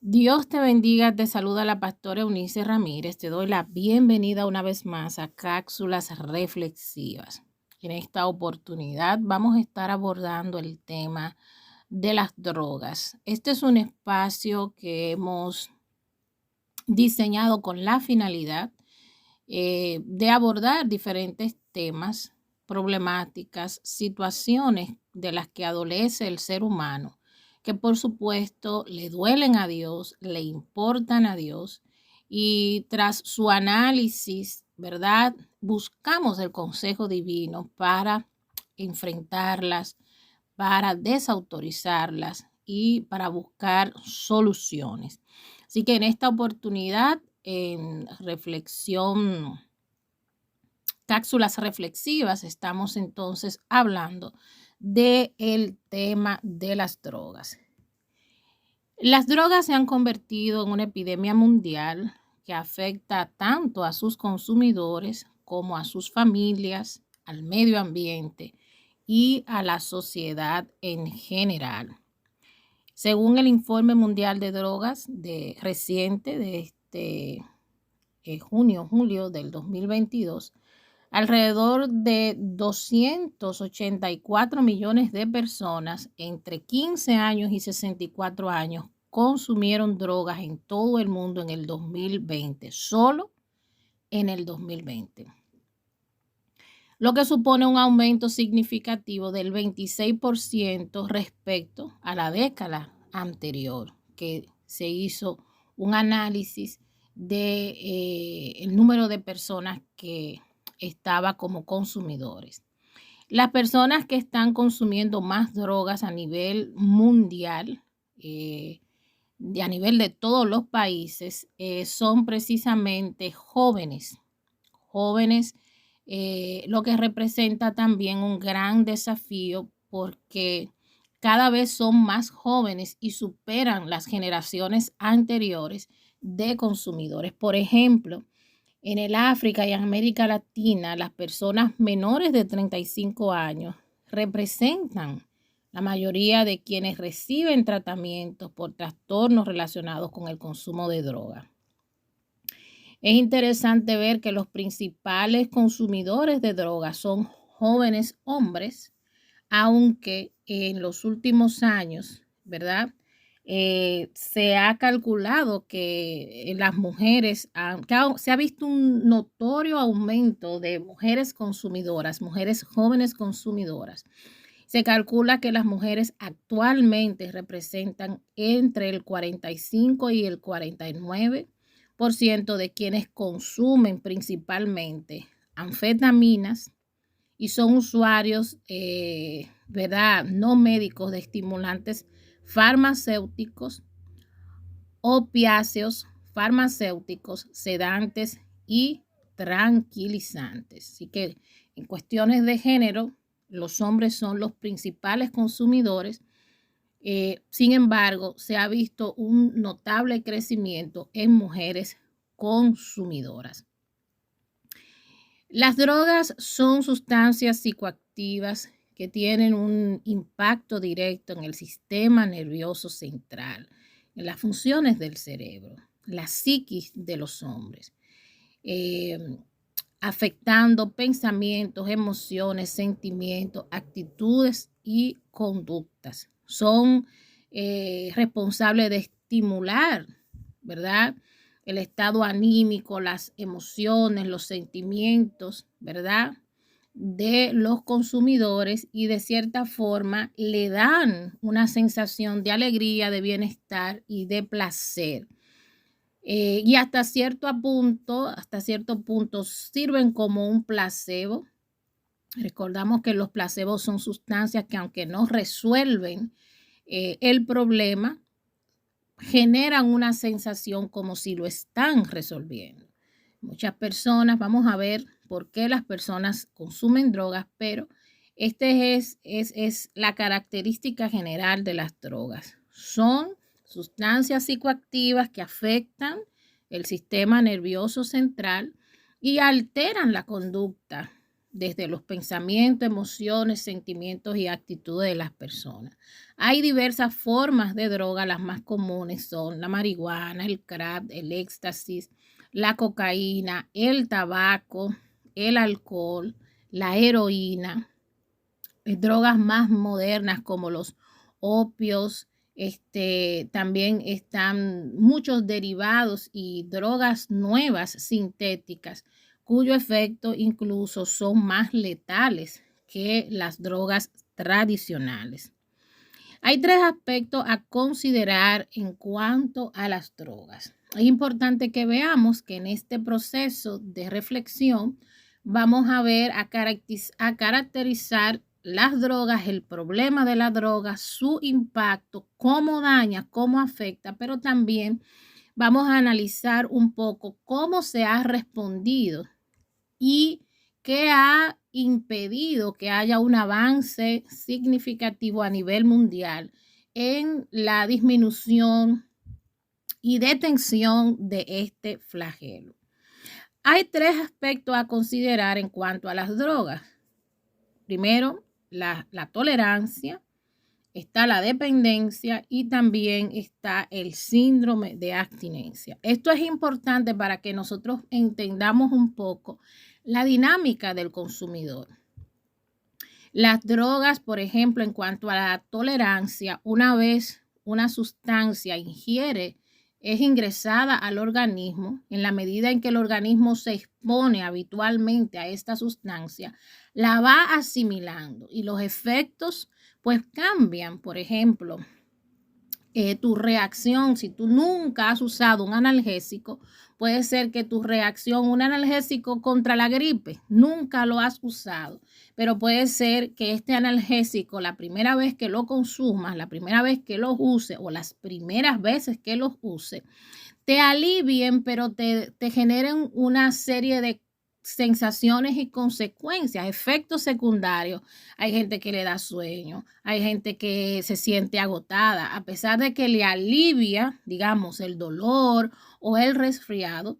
Dios te bendiga, te saluda la pastora Eunice Ramírez. Te doy la bienvenida una vez más a Cápsulas Reflexivas. En esta oportunidad vamos a estar abordando el tema de las drogas. Este es un espacio que hemos diseñado con la finalidad de abordar diferentes temas, problemáticas, situaciones de las que adolece el ser humano, que por supuesto le duelen a Dios, le importan a Dios, y tras su análisis, ¿verdad? Buscamos el consejo divino para enfrentarlas, para desautorizarlas y para buscar soluciones. Así que en esta oportunidad, en reflexión, cápsulas reflexivas, estamos entonces hablando del tema de las drogas. Las drogas se han convertido en una epidemia mundial que afecta tanto a sus consumidores como a sus familias, al medio ambiente y a la sociedad en general. Según el Informe Mundial de Drogas reciente de julio del 2022, alrededor de 284 millones de personas entre 15 años y 64 años consumieron drogas en todo el mundo en el 2020, solo en el 2020, lo que supone un aumento significativo del 26% respecto a la década anterior, que se hizo un análisis de el número de personas que estaba como consumidores. Las personas que están consumiendo más drogas a nivel mundial, a nivel de todos los países, son precisamente jóvenes, lo que representa también un gran desafío porque cada vez son más jóvenes y superan las generaciones anteriores de consumidores. Por ejemplo, en el África y en América Latina, las personas menores de 35 años representan la mayoría de quienes reciben tratamientos por trastornos relacionados con el consumo de droga. Es interesante ver que los principales consumidores de drogas son jóvenes hombres, aunque en los últimos años, ¿verdad? Se ha calculado que las mujeres, se ha visto un notorio aumento de mujeres consumidoras, mujeres jóvenes consumidoras. Se calcula que las mujeres actualmente representan entre el 45 y el 49% de quienes consumen principalmente anfetaminas y son usuarios, ¿verdad?, no médicos de estimulantes farmacéuticos, opiáceos, farmacéuticos, sedantes y tranquilizantes. Así que en cuestiones de género, los hombres son los principales consumidores. Sin embargo, se ha visto un notable crecimiento en mujeres consumidoras. Las drogas son sustancias psicoactivas que tienen un impacto directo en el sistema nervioso central, en las funciones del cerebro, la psiquis de los hombres, afectando pensamientos, emociones, sentimientos, actitudes y conductas. Son responsables de estimular, ¿verdad?, el estado anímico, las emociones, los sentimientos, ¿verdad?, de los consumidores, y de cierta forma le dan una sensación de alegría, de bienestar y de placer. Y hasta cierto punto sirven como un placebo. Recordamos que los placebos son sustancias que, aunque no resuelven el problema, generan una sensación como si lo están resolviendo. Muchas personas, vamos a ver por qué las personas consumen drogas, pero esta es la característica general de las drogas. Son sustancias psicoactivas que afectan el sistema nervioso central y alteran la conducta desde los pensamientos, emociones, sentimientos y actitudes de las personas. Hay diversas formas de droga, las más comunes son la marihuana, el crack, el éxtasis, la cocaína, el tabaco, el alcohol, la heroína, drogas más modernas como los opios, también están muchos derivados y drogas nuevas sintéticas cuyo efecto incluso son más letales que las drogas tradicionales. Hay 3 aspectos a considerar en cuanto a las drogas. Es importante que veamos que en este proceso de reflexión vamos a ver a caracterizar las drogas, el problema de la droga, su impacto, cómo daña, cómo afecta, pero también vamos a analizar un poco cómo se ha respondido y qué ha impedido que haya un avance significativo a nivel mundial en la disminución y detención de este flagelo. Hay 3 aspectos a considerar en cuanto a las drogas. Primero, la tolerancia, está la dependencia y también está el síndrome de abstinencia. Esto es importante para que nosotros entendamos un poco la dinámica del consumidor. Las drogas, por ejemplo, en cuanto a la tolerancia, una vez una sustancia es ingresada al organismo, en la medida en que el organismo se expone habitualmente a esta sustancia, la va asimilando y los efectos pues cambian. Por ejemplo, tu reacción, si tú nunca has usado un analgésico, puede ser que tu reacción, un analgésico contra la gripe, nunca lo has usado, pero puede ser que este analgésico, la primera vez que lo consumas, la primera vez que lo use o las primeras veces que los use, te alivien, pero te generen una serie de sensaciones y consecuencias, efectos secundarios. Hay gente que le da sueño, hay gente que se siente agotada, a pesar de que le alivia, digamos, el dolor o el resfriado,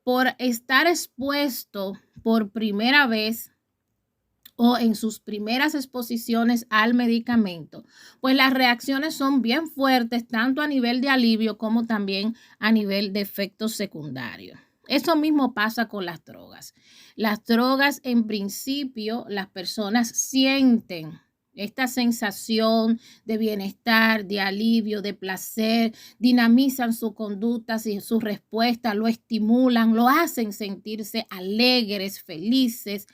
por estar expuesto por primera vez o en sus primeras exposiciones al medicamento, pues las reacciones son bien fuertes, tanto a nivel de alivio como también a nivel de efectos secundarios. Eso mismo pasa con las drogas. Las drogas, en principio, las personas sienten esta sensación de bienestar, de alivio, de placer, dinamizan su conducta y su respuesta, lo estimulan, lo hacen sentirse alegres, felices,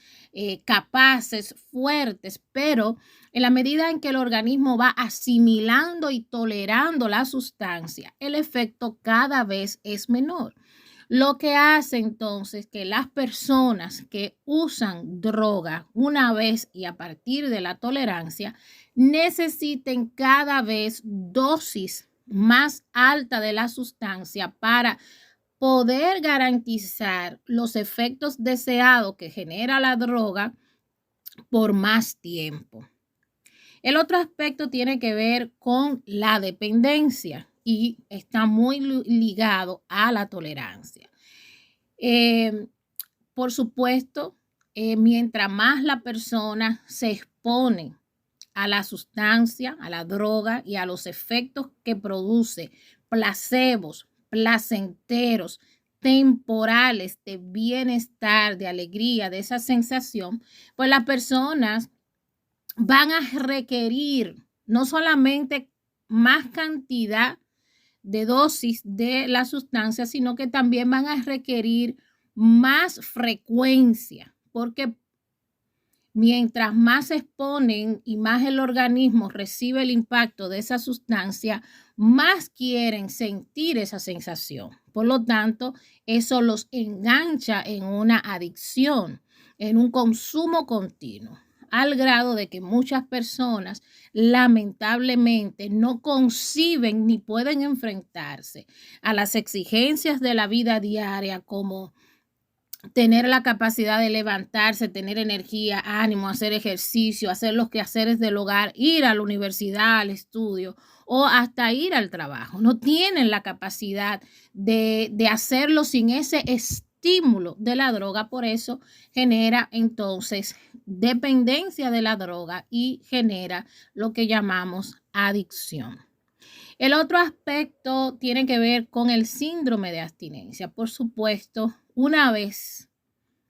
capaces, fuertes, pero en la medida en que el organismo va asimilando y tolerando la sustancia, el efecto cada vez es menor. Lo que hace entonces que las personas que usan droga una vez y a partir de la tolerancia necesiten cada vez dosis más alta de la sustancia para poder garantizar los efectos deseados que genera la droga por más tiempo. El otro aspecto tiene que ver con la dependencia y está muy ligado a la tolerancia. Por supuesto, mientras más la persona se expone a la sustancia, a la droga y a los efectos que produce, placebos, placenteros, temporales, de bienestar, de alegría, de esa sensación, pues las personas van a requerir no solamente más cantidad de dosis de la sustancia, sino que también van a requerir más frecuencia, porque mientras más se exponen y más el organismo recibe el impacto de esa sustancia, más quieren sentir esa sensación. Por lo tanto, eso los engancha en una adicción, en un consumo continuo, al grado de que muchas personas lamentablemente no conciben ni pueden enfrentarse a las exigencias de la vida diaria, como tener la capacidad de levantarse, tener energía, ánimo, hacer ejercicio, hacer los quehaceres del hogar, ir a la universidad, al estudio o hasta ir al trabajo. No tienen la capacidad de hacerlo sin ese estímulo de la droga, por eso genera entonces dependencia de la droga y genera lo que llamamos adicción. El otro aspecto tiene que ver con el síndrome de abstinencia. Por supuesto, una vez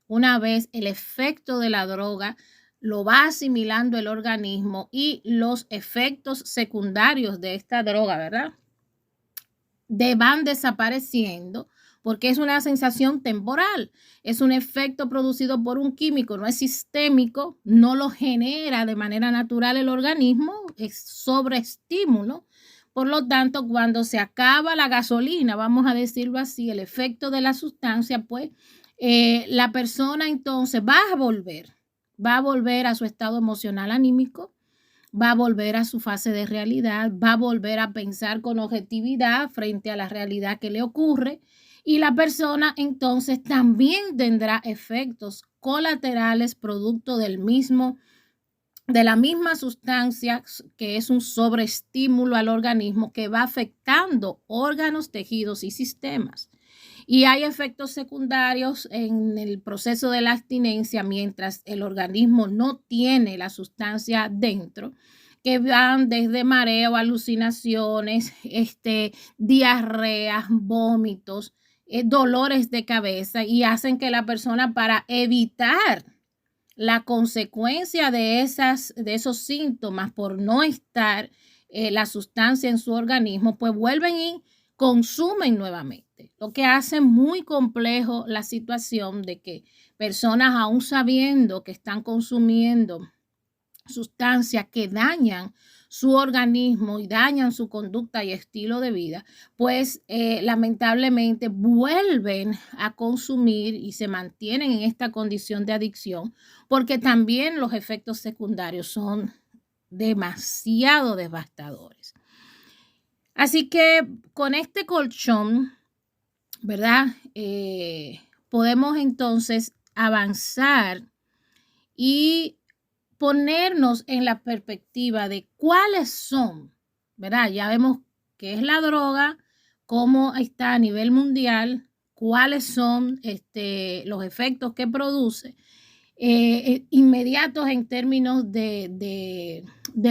el efecto de la droga lo va asimilando el organismo y los efectos secundarios de esta droga, ¿verdad? Van desapareciendo porque es una sensación temporal, es un efecto producido por un químico, no es sistémico, no lo genera de manera natural el organismo, es sobreestímulo. Por lo tanto, cuando se acaba la gasolina, vamos a decirlo así, el efecto de la sustancia, pues la persona entonces va a volver a su estado emocional anímico, va a volver a su fase de realidad, va a volver a pensar con objetividad frente a la realidad que le ocurre y la persona entonces también tendrá efectos colaterales producto de la misma sustancia que es un sobreestímulo al organismo que va afectando órganos, tejidos y sistemas. Y hay efectos secundarios en el proceso de la abstinencia mientras el organismo no tiene la sustancia dentro, que van desde mareo, alucinaciones, diarreas, vómitos, dolores de cabeza y hacen que la persona, para evitar la consecuencia de esos síntomas por no estar la sustancia en su organismo, pues vuelven y consumen nuevamente, lo que hace muy complejo la situación de que personas, aún sabiendo que están consumiendo sustancias que dañan su organismo y dañan su conducta y estilo de vida, pues lamentablemente vuelven a consumir y se mantienen en esta condición de adicción porque también los efectos secundarios son demasiado devastadores. Así que con este colchón, ¿verdad? Podemos entonces avanzar y ponernos en la perspectiva de cuáles son, ¿verdad? Ya vemos qué es la droga, cómo está a nivel mundial, cuáles son los efectos que produce, inmediatos en términos del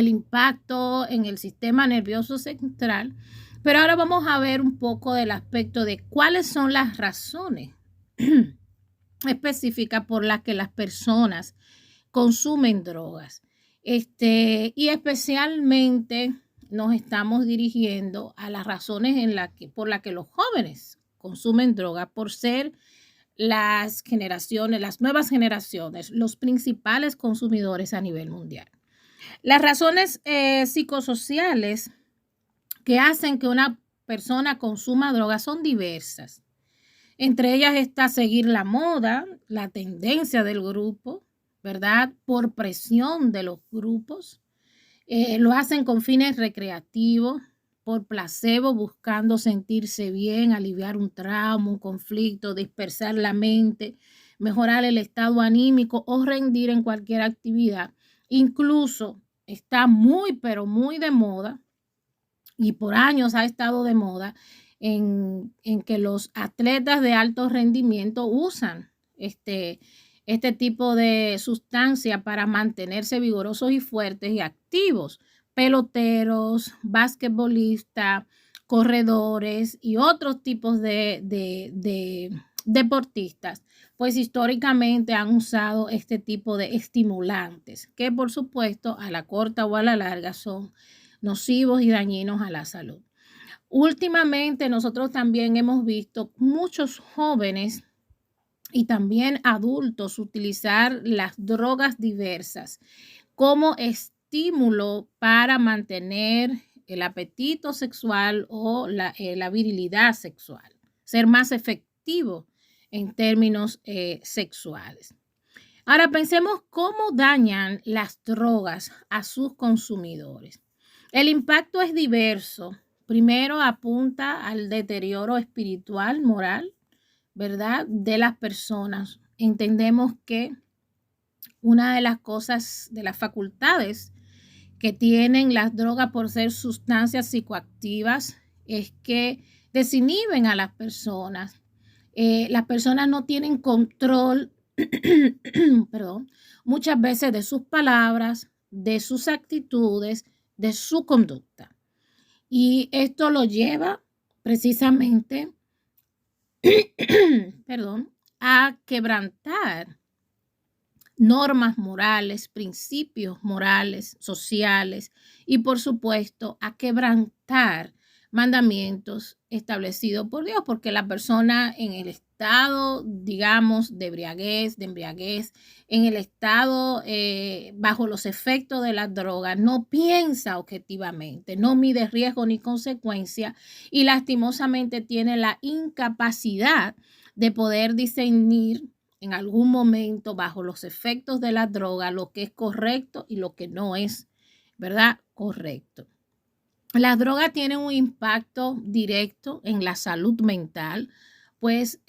impacto en el sistema nervioso central. Pero ahora vamos a ver un poco del aspecto de cuáles son las razones específicas por las que las personas consumen drogas. Y especialmente nos estamos dirigiendo a las razones por las que los jóvenes consumen drogas, por ser las nuevas generaciones, los principales consumidores a nivel mundial. Las razones psicosociales que hacen que una persona consuma drogas son diversas. Entre ellas está seguir la moda, la tendencia del grupo, ¿verdad? Por presión de los grupos. Lo hacen con fines recreativos, por placebo, buscando sentirse bien, aliviar un trauma, un conflicto, dispersar la mente, mejorar el estado anímico o rendir en cualquier actividad. Incluso está muy, pero muy de moda, y por años ha estado de moda, en que los atletas de alto rendimiento usan este tipo de sustancia para mantenerse vigorosos y fuertes y activos. Peloteros, basquetbolistas, corredores y otros tipos de deportistas, pues históricamente han usado este tipo de estimulantes que, por supuesto, a la corta o a la larga son nocivos y dañinos a la salud. Últimamente nosotros también hemos visto muchos jóvenes y también adultos utilizar las drogas diversas como estímulo para mantener el apetito sexual o la virilidad sexual, ser más efectivo en términos sexuales. Ahora pensemos cómo dañan las drogas a sus consumidores. El impacto es diverso. Primero apunta al deterioro espiritual, moral, ¿verdad? De las personas. Entendemos que una de las cosas, de las facultades que tienen las drogas por ser sustancias psicoactivas es que desinhiben a las personas Las personas no tienen control, perdón, muchas veces de sus palabras, de sus actitudes, de su conducta. Y esto lo lleva precisamente, perdón, a quebrantar normas morales, principios morales, sociales y por supuesto a quebrantar mandamientos establecidos por Dios, porque la persona en el estado, digamos, de embriaguez, en el estado bajo los efectos de las drogas, no piensa objetivamente, no mide riesgo ni consecuencia y lastimosamente tiene la incapacidad de poder discernir en algún momento bajo los efectos de la droga lo que es correcto y lo que no es, ¿verdad? Correcto. Las drogas tienen un impacto directo en la salud mental, pues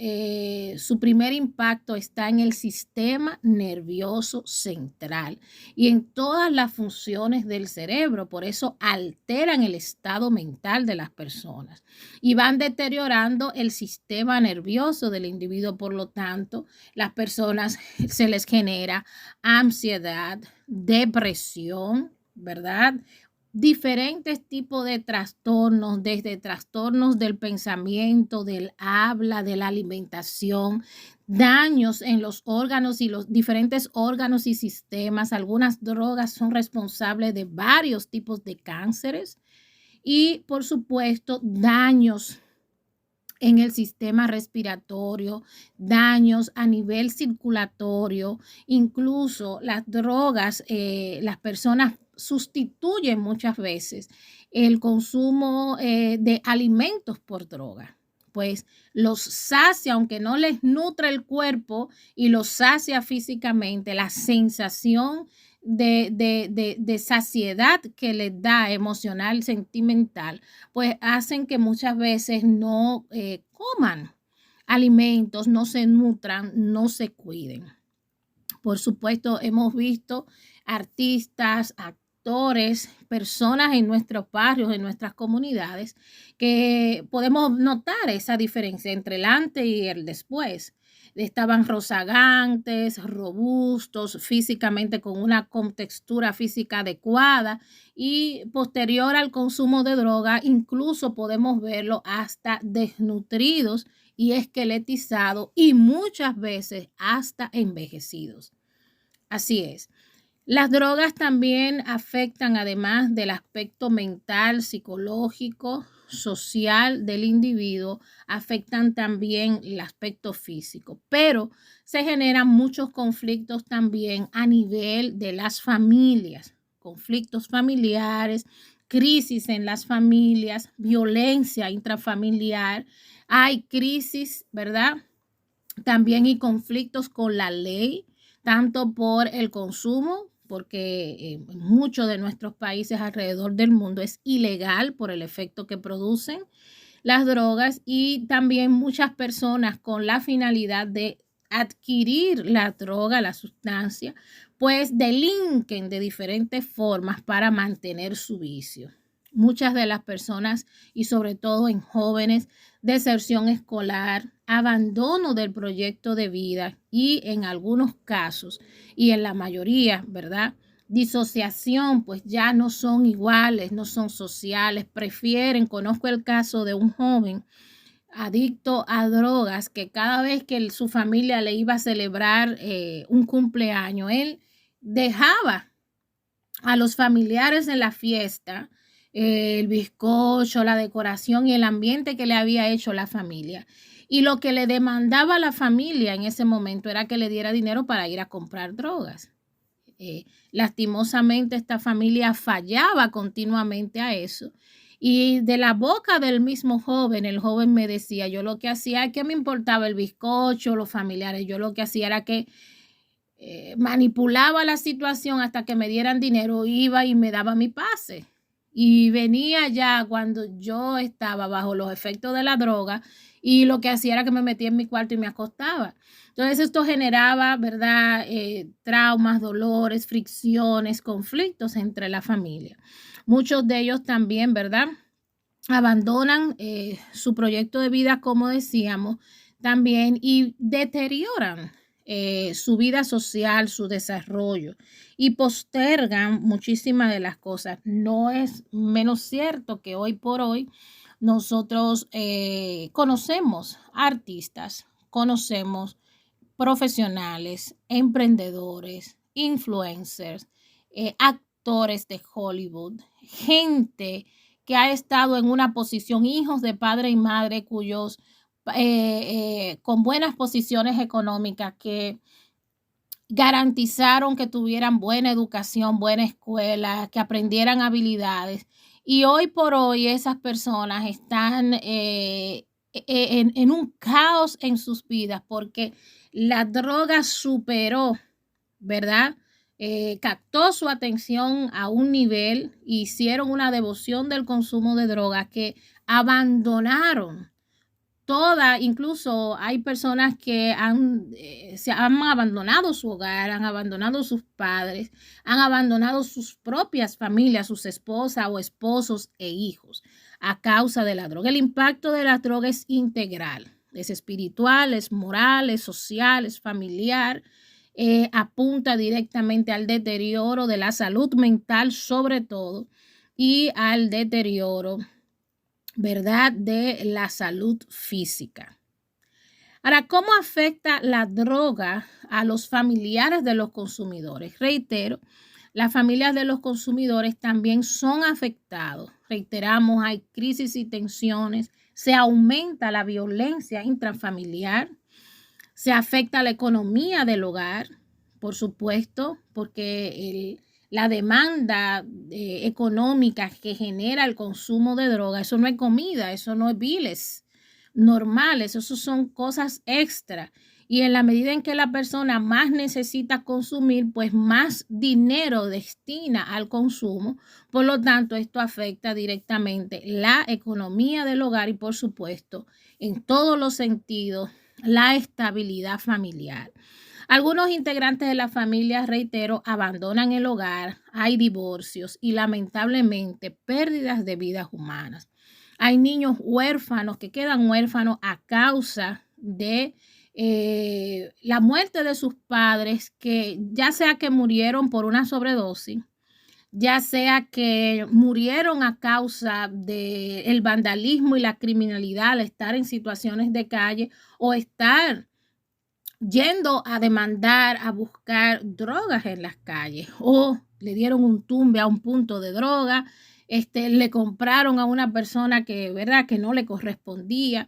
su primer impacto está en el sistema nervioso central y en todas las funciones del cerebro. Por eso alteran el estado mental de las personas y van deteriorando el sistema nervioso del individuo. Por lo tanto, las personas se les genera ansiedad, depresión, ¿verdad? Diferentes tipos de trastornos, desde trastornos del pensamiento, del habla, de la alimentación, daños en los órganos y los diferentes órganos y sistemas. Algunas drogas son responsables de varios tipos de cánceres y, por supuesto, daños en el sistema respiratorio, daños a nivel circulatorio, incluso las drogas, las personas sustituyen muchas veces el consumo de alimentos por droga. Pues los sacia, aunque no les nutre el cuerpo y los sacia físicamente, la sensación de saciedad que les da emocional, sentimental, pues hacen que muchas veces no coman alimentos, no se nutran, no se cuiden. Por supuesto, hemos visto artistas, actores, personas en nuestros barrios, en nuestras comunidades, que podemos notar esa diferencia entre el antes y el después. Estaban rozagantes, robustos, físicamente con una contextura física adecuada y posterior al consumo de droga, incluso podemos verlo hasta desnutridos y esqueletizados y muchas veces hasta envejecidos. Así es. Las drogas también afectan, además del aspecto mental, psicológico, social del individuo, afectan también el aspecto físico, pero se generan muchos conflictos también a nivel de las familias, conflictos familiares, crisis en las familias, violencia intrafamiliar, hay crisis, ¿verdad? También hay conflictos con la ley, tanto por el consumo, porque en muchos de nuestros países alrededor del mundo es ilegal por el efecto que producen las drogas y también muchas personas con la finalidad de adquirir la droga, la sustancia, pues delinquen de diferentes formas para mantener su vicio. Muchas de las personas y sobre todo en jóvenes, deserción escolar, abandono del proyecto de vida y en algunos casos y en la mayoría, ¿verdad? Disociación, pues ya no son iguales, no son sociales, prefieren, conozco el caso de un joven adicto a drogas que cada vez que su familia le iba a celebrar un cumpleaños, él dejaba a los familiares en la fiesta, el bizcocho, la decoración y el ambiente que le había hecho la familia. Y lo que le demandaba a la familia en ese momento era que le diera dinero para ir a comprar drogas. Lastimosamente esta familia fallaba continuamente a eso. Y de la boca del mismo joven, el joven me decía, yo lo que hacía, que me importaba el bizcocho, los familiares, yo lo que hacía era que manipulaba la situación hasta que me dieran dinero, iba y me daba mi pase. Y venía ya cuando yo estaba bajo los efectos de la droga y lo que hacía era que me metía en mi cuarto y me acostaba. Entonces esto generaba, ¿verdad? Traumas, dolores, fricciones, conflictos entre la familia. Muchos de ellos también, ¿verdad? Abandonan su proyecto de vida, como decíamos, también y deterioran su vida social, su desarrollo y postergan muchísimas de las cosas. No es menos cierto que hoy por hoy nosotros conocemos artistas, conocemos profesionales, emprendedores, influencers, actores de Hollywood, gente que ha estado en una posición, hijos de padre y madre cuyos con buenas posiciones económicas que garantizaron que tuvieran buena educación, buena escuela, que aprendieran habilidades. Y hoy por hoy esas personas están en un caos en sus vidas porque la droga superó, ¿verdad? Captó su atención a un nivel, hicieron una devoción del consumo de droga que abandonaron incluso hay personas que se han abandonado su hogar, han abandonado sus padres, han abandonado sus propias familias, sus esposas o esposos e hijos a causa de la droga. El impacto de la droga es integral, es espiritual, es moral, es social, es familiar, apunta directamente al deterioro de la salud mental sobre todo y al deterioro, ¿verdad?, de la salud física. Ahora, ¿cómo afecta la droga a los familiares de los consumidores? Reitero, las familias de los consumidores también son afectados. Reiteramos, hay crisis y tensiones, se aumenta la violencia intrafamiliar, se afecta la economía del hogar, por supuesto, porque la demanda económica que genera el consumo de droga, eso no es comida, eso no es biles normales, eso son cosas extra. Y en la medida en que la persona más necesita consumir, pues más dinero destina al consumo. Por lo tanto, esto afecta directamente la economía del hogar y, por supuesto, en todos los sentidos, la estabilidad familiar. Algunos integrantes de la familia, reitero, abandonan el hogar, hay divorcios y lamentablemente pérdidas de vidas humanas. Hay niños huérfanos que quedan huérfanos a causa de la muerte de sus padres, que ya sea que murieron por una sobredosis, ya sea que murieron a causa del vandalismo y la criminalidad al estar en situaciones de calle o estar yendo a demandar, a buscar drogas en las calles, o le dieron un tumbe a un punto de droga, le compraron a una persona que, ¿verdad?, que no le correspondía.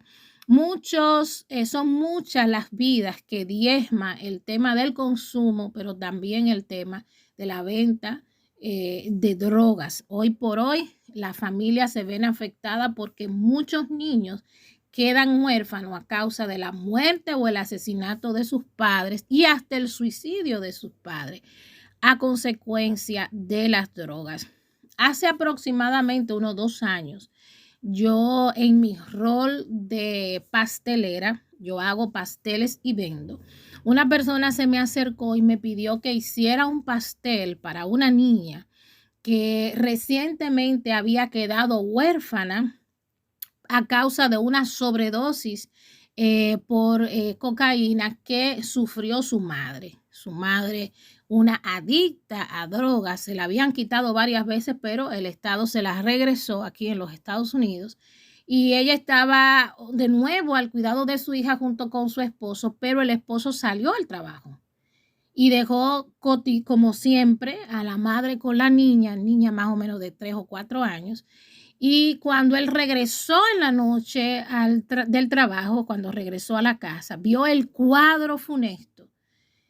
Son muchas las vidas que diezma el tema del consumo, pero también el tema de la venta de drogas. Hoy por hoy, las familias se ven afectadas porque muchos niños quedan huérfanos a causa de la muerte o el asesinato de sus padres y hasta el suicidio de sus padres a consecuencia de las drogas. Hace aproximadamente unos 2 años, yo en mi rol de pastelera, yo hago pasteles y vendo. Una persona se me acercó y me pidió que hiciera un pastel para una niña que recientemente había quedado huérfana a causa de una sobredosis por cocaína que sufrió su madre. Su madre, una adicta a drogas, se la habían quitado varias veces, pero el Estado se la regresó aquí en los Estados Unidos. Y ella estaba de nuevo al cuidado de su hija junto con su esposo, pero el esposo salió al trabajo y dejó como siempre a la madre con la niña más o menos de 3 o 4 años. Y cuando él regresó en la noche del trabajo, cuando regresó a la casa, vio el cuadro funesto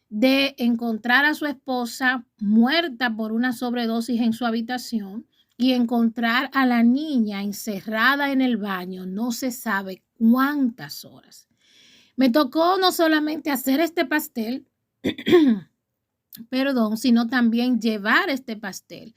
de encontrar a su esposa muerta por una sobredosis en su habitación y encontrar a la niña encerrada en el baño no se sabe cuántas horas. Me tocó no solamente hacer este pastel, sino también llevar este pastel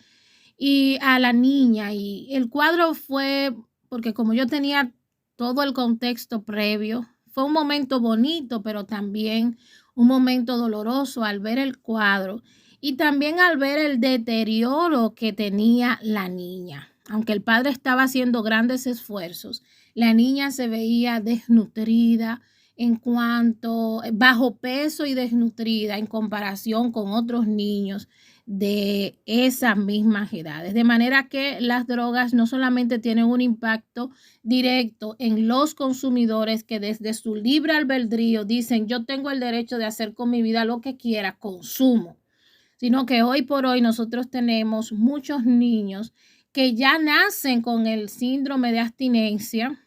y a la niña, y el cuadro fue, porque como yo tenía todo el contexto previo, fue un momento bonito, pero también un momento doloroso al ver el cuadro y también al ver el deterioro que tenía la niña. Aunque el padre estaba haciendo grandes esfuerzos, la niña se veía desnutrida, en cuanto bajo peso y desnutrida en comparación con otros niños de esas mismas edades. De manera que las drogas no solamente tienen un impacto directo en los consumidores que desde su libre albedrío dicen yo tengo el derecho de hacer con mi vida lo que quiera, consumo, sino que hoy por hoy nosotros tenemos muchos niños que ya nacen con el síndrome de abstinencia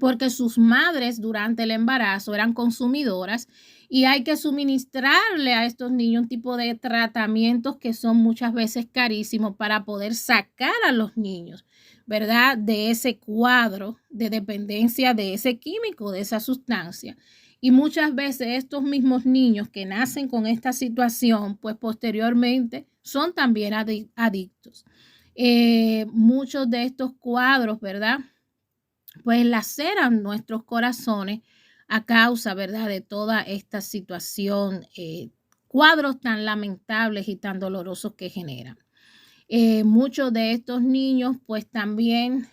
porque sus madres durante el embarazo eran consumidoras y hay que suministrarle a estos niños un tipo de tratamientos que son muchas veces carísimos para poder sacar a los niños, ¿verdad? De ese cuadro de dependencia de ese químico, de esa sustancia. Y muchas veces estos mismos niños que nacen con esta situación, pues posteriormente son también adictos. Muchos de estos cuadros, ¿verdad? Pues laceran nuestros corazones a causa, ¿verdad?, de toda esta situación, cuadros tan lamentables y tan dolorosos que generan. Muchos de estos niños, pues también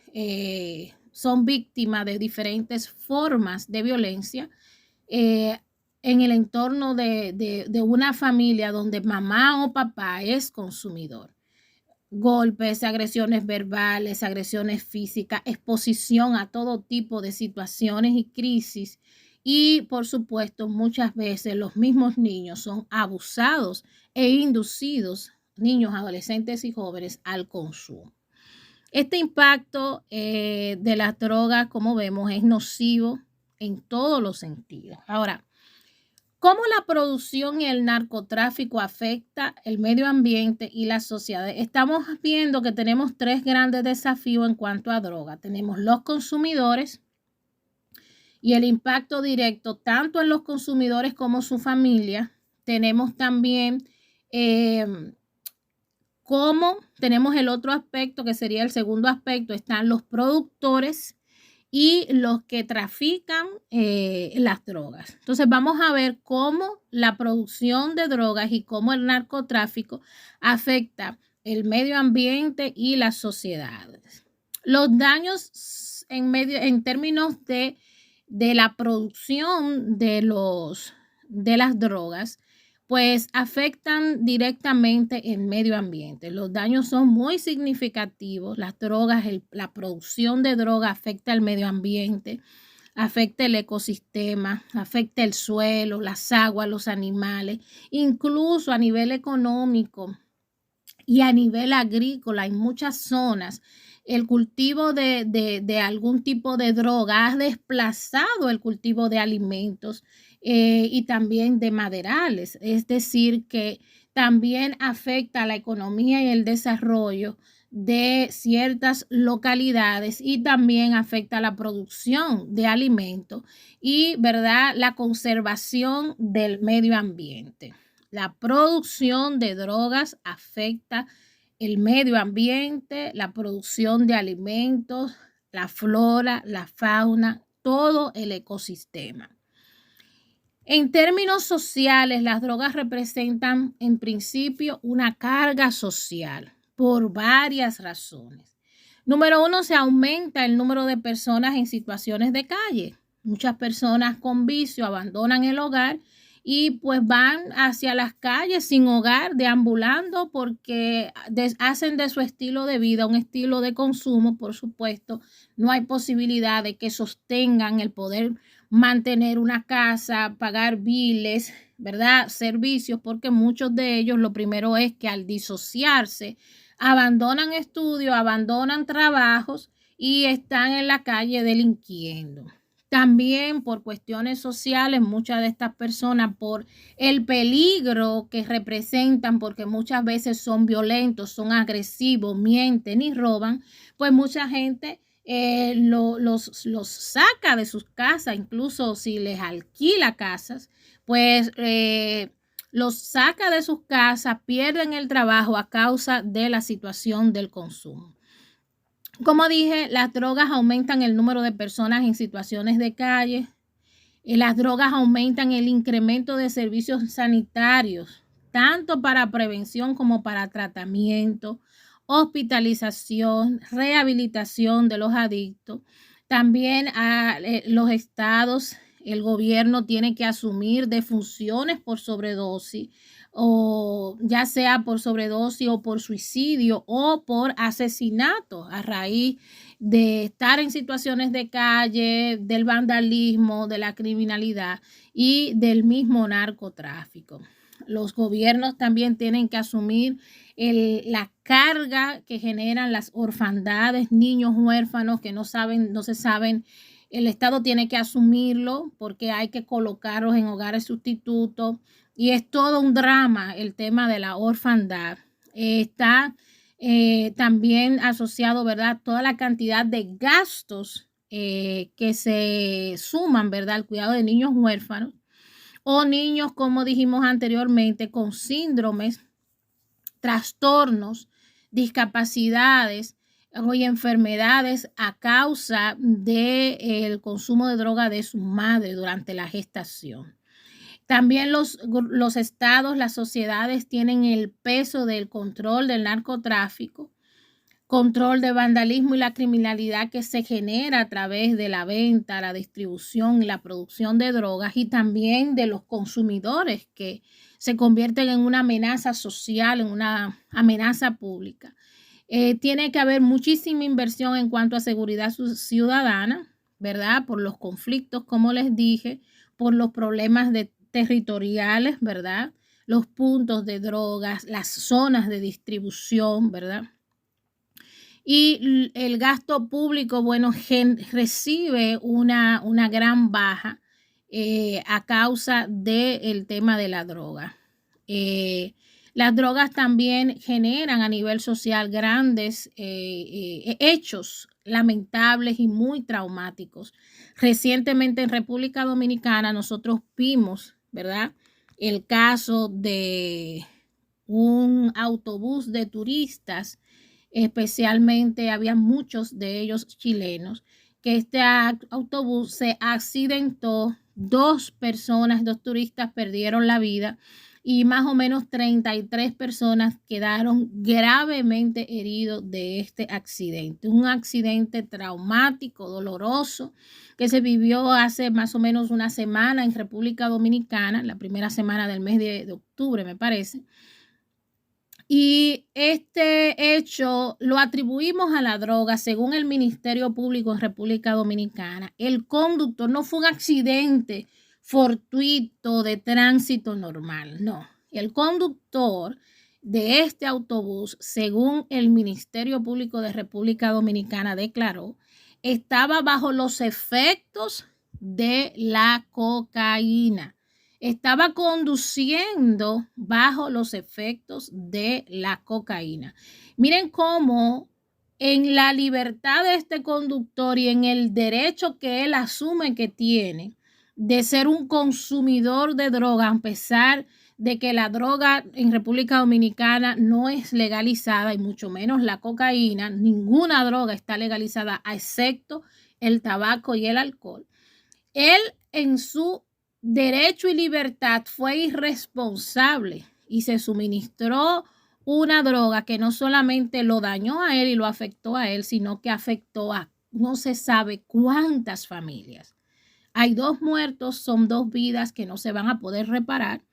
son víctimas de diferentes formas de violencia en el entorno de una familia donde mamá o papá es consumidor. Golpes, agresiones verbales, agresiones físicas, exposición a todo tipo de situaciones y crisis. Y por supuesto, muchas veces los mismos niños son abusados e inducidos, niños, adolescentes y jóvenes, al consumo. Este impacto de las drogas, como vemos, es nocivo en todos los sentidos. Ahora, ¿cómo la producción y el narcotráfico afecta el medio ambiente y la sociedad? Estamos viendo que tenemos tres grandes desafíos en cuanto a droga. Tenemos los consumidores y el impacto directo tanto en los consumidores como su familia. Tenemos también tenemos el otro aspecto que sería el segundo aspecto. Están los productores y los que trafican las drogas. Entonces vamos a ver cómo la producción de drogas y cómo el narcotráfico afecta el medio ambiente y las sociedades. Los daños en términos de la producción de las drogas, pues afectan directamente el medio ambiente. Los daños son muy significativos. Las drogas, la producción de droga afecta el medio ambiente, afecta el ecosistema, afecta el suelo, las aguas, los animales, incluso a nivel económico y a nivel agrícola. En muchas zonas, el cultivo de algún tipo de droga ha desplazado el cultivo de alimentos y también de maderales. Es decir, que también afecta la economía y el desarrollo de ciertas localidades y también afecta la producción de alimentos y, ¿verdad?, la conservación del medio ambiente. La producción de drogas afecta el medio ambiente, la producción de alimentos, la flora, la fauna, todo el ecosistema. En términos sociales, las drogas representan en principio una carga social por varias razones. Número uno, se aumenta el número de personas en situaciones de calle. Muchas personas con vicio abandonan el hogar y pues van hacia las calles sin hogar, deambulando porque hacen de su estilo de vida un estilo de consumo. Por supuesto, no hay posibilidad de que sostengan el poder mantener una casa, pagar biles, ¿verdad?, servicios, porque muchos de ellos lo primero es que al disociarse abandonan estudios, abandonan trabajos y están en la calle delinquiendo. También por cuestiones sociales, muchas de estas personas, por el peligro que representan, porque muchas veces son violentos, son agresivos, mienten y roban, pues mucha gente los saca de sus casas, incluso si les alquila casas, pues los saca de sus casas, pierden el trabajo a causa de la situación del consumo. Como dije, las drogas aumentan el número de personas en situaciones de calle. Las drogas aumentan el incremento de servicios sanitarios, tanto para prevención como para tratamiento, hospitalización, rehabilitación de los adictos. También a los estados el gobierno tiene que asumir defunciones por sobredosis, o ya sea por sobredosis o por suicidio o por asesinato a raíz de estar en situaciones de calle, del vandalismo, de la criminalidad y del mismo narcotráfico. Los gobiernos también tienen que asumir la carga que generan las orfandades, niños huérfanos que no se saben. El Estado tiene que asumirlo porque hay que colocarlos en hogares sustitutos y es todo un drama el tema de la orfandad. Está también asociado, ¿verdad?, toda la cantidad de gastos que se suman, ¿verdad?, al cuidado de niños huérfanos o niños, como dijimos anteriormente, con síndromes, trastornos, discapacidades y enfermedades a causa del consumo de droga de su madre durante la gestación. También los estados, las sociedades tienen el peso del control del narcotráfico, control de vandalismo y la criminalidad que se genera a través de la venta, la distribución y la producción de drogas, y también de los consumidores que se convierten en una amenaza social, en una amenaza pública. Tiene que haber muchísima inversión en cuanto a seguridad ciudadana, ¿verdad? Por los conflictos, como les dije, por los problemas territoriales, ¿verdad? Los puntos de drogas, las zonas de distribución, ¿verdad? Y el gasto público, bueno, recibe una gran baja a causa del tema de la droga. Las drogas también generan a nivel social grandes hechos lamentables y muy traumáticos. Recientemente en República Dominicana nosotros vimos, ¿verdad?, el caso de un autobús de turistas, especialmente había muchos de ellos chilenos, que este autobús se accidentó, dos turistas perdieron la vida y más o menos 33 personas quedaron gravemente heridos de este accidente. Un accidente traumático, doloroso, que se vivió hace más o menos una semana en República Dominicana, la primera semana del mes de octubre, me parece. Y este hecho lo atribuimos a la droga, según el Ministerio Público en República Dominicana. El conductor no fue un accidente fortuito de tránsito normal, no. El conductor de este autobús, según el Ministerio Público de República Dominicana declaró, estaba bajo los efectos de la cocaína. Estaba conduciendo bajo los efectos de la cocaína. Miren cómo en la libertad de este conductor y en el derecho que él asume que tiene de ser un consumidor de droga, a pesar de que la droga en República Dominicana no es legalizada y mucho menos la cocaína, ninguna droga está legalizada excepto el tabaco y el alcohol. Él en su derecho y libertad fue irresponsable y se suministró una droga que no solamente lo dañó a él y lo afectó a él, sino que afectó a no se sabe cuántas familias. Hay 2 muertos, son 2 vidas que no se van a poder reparar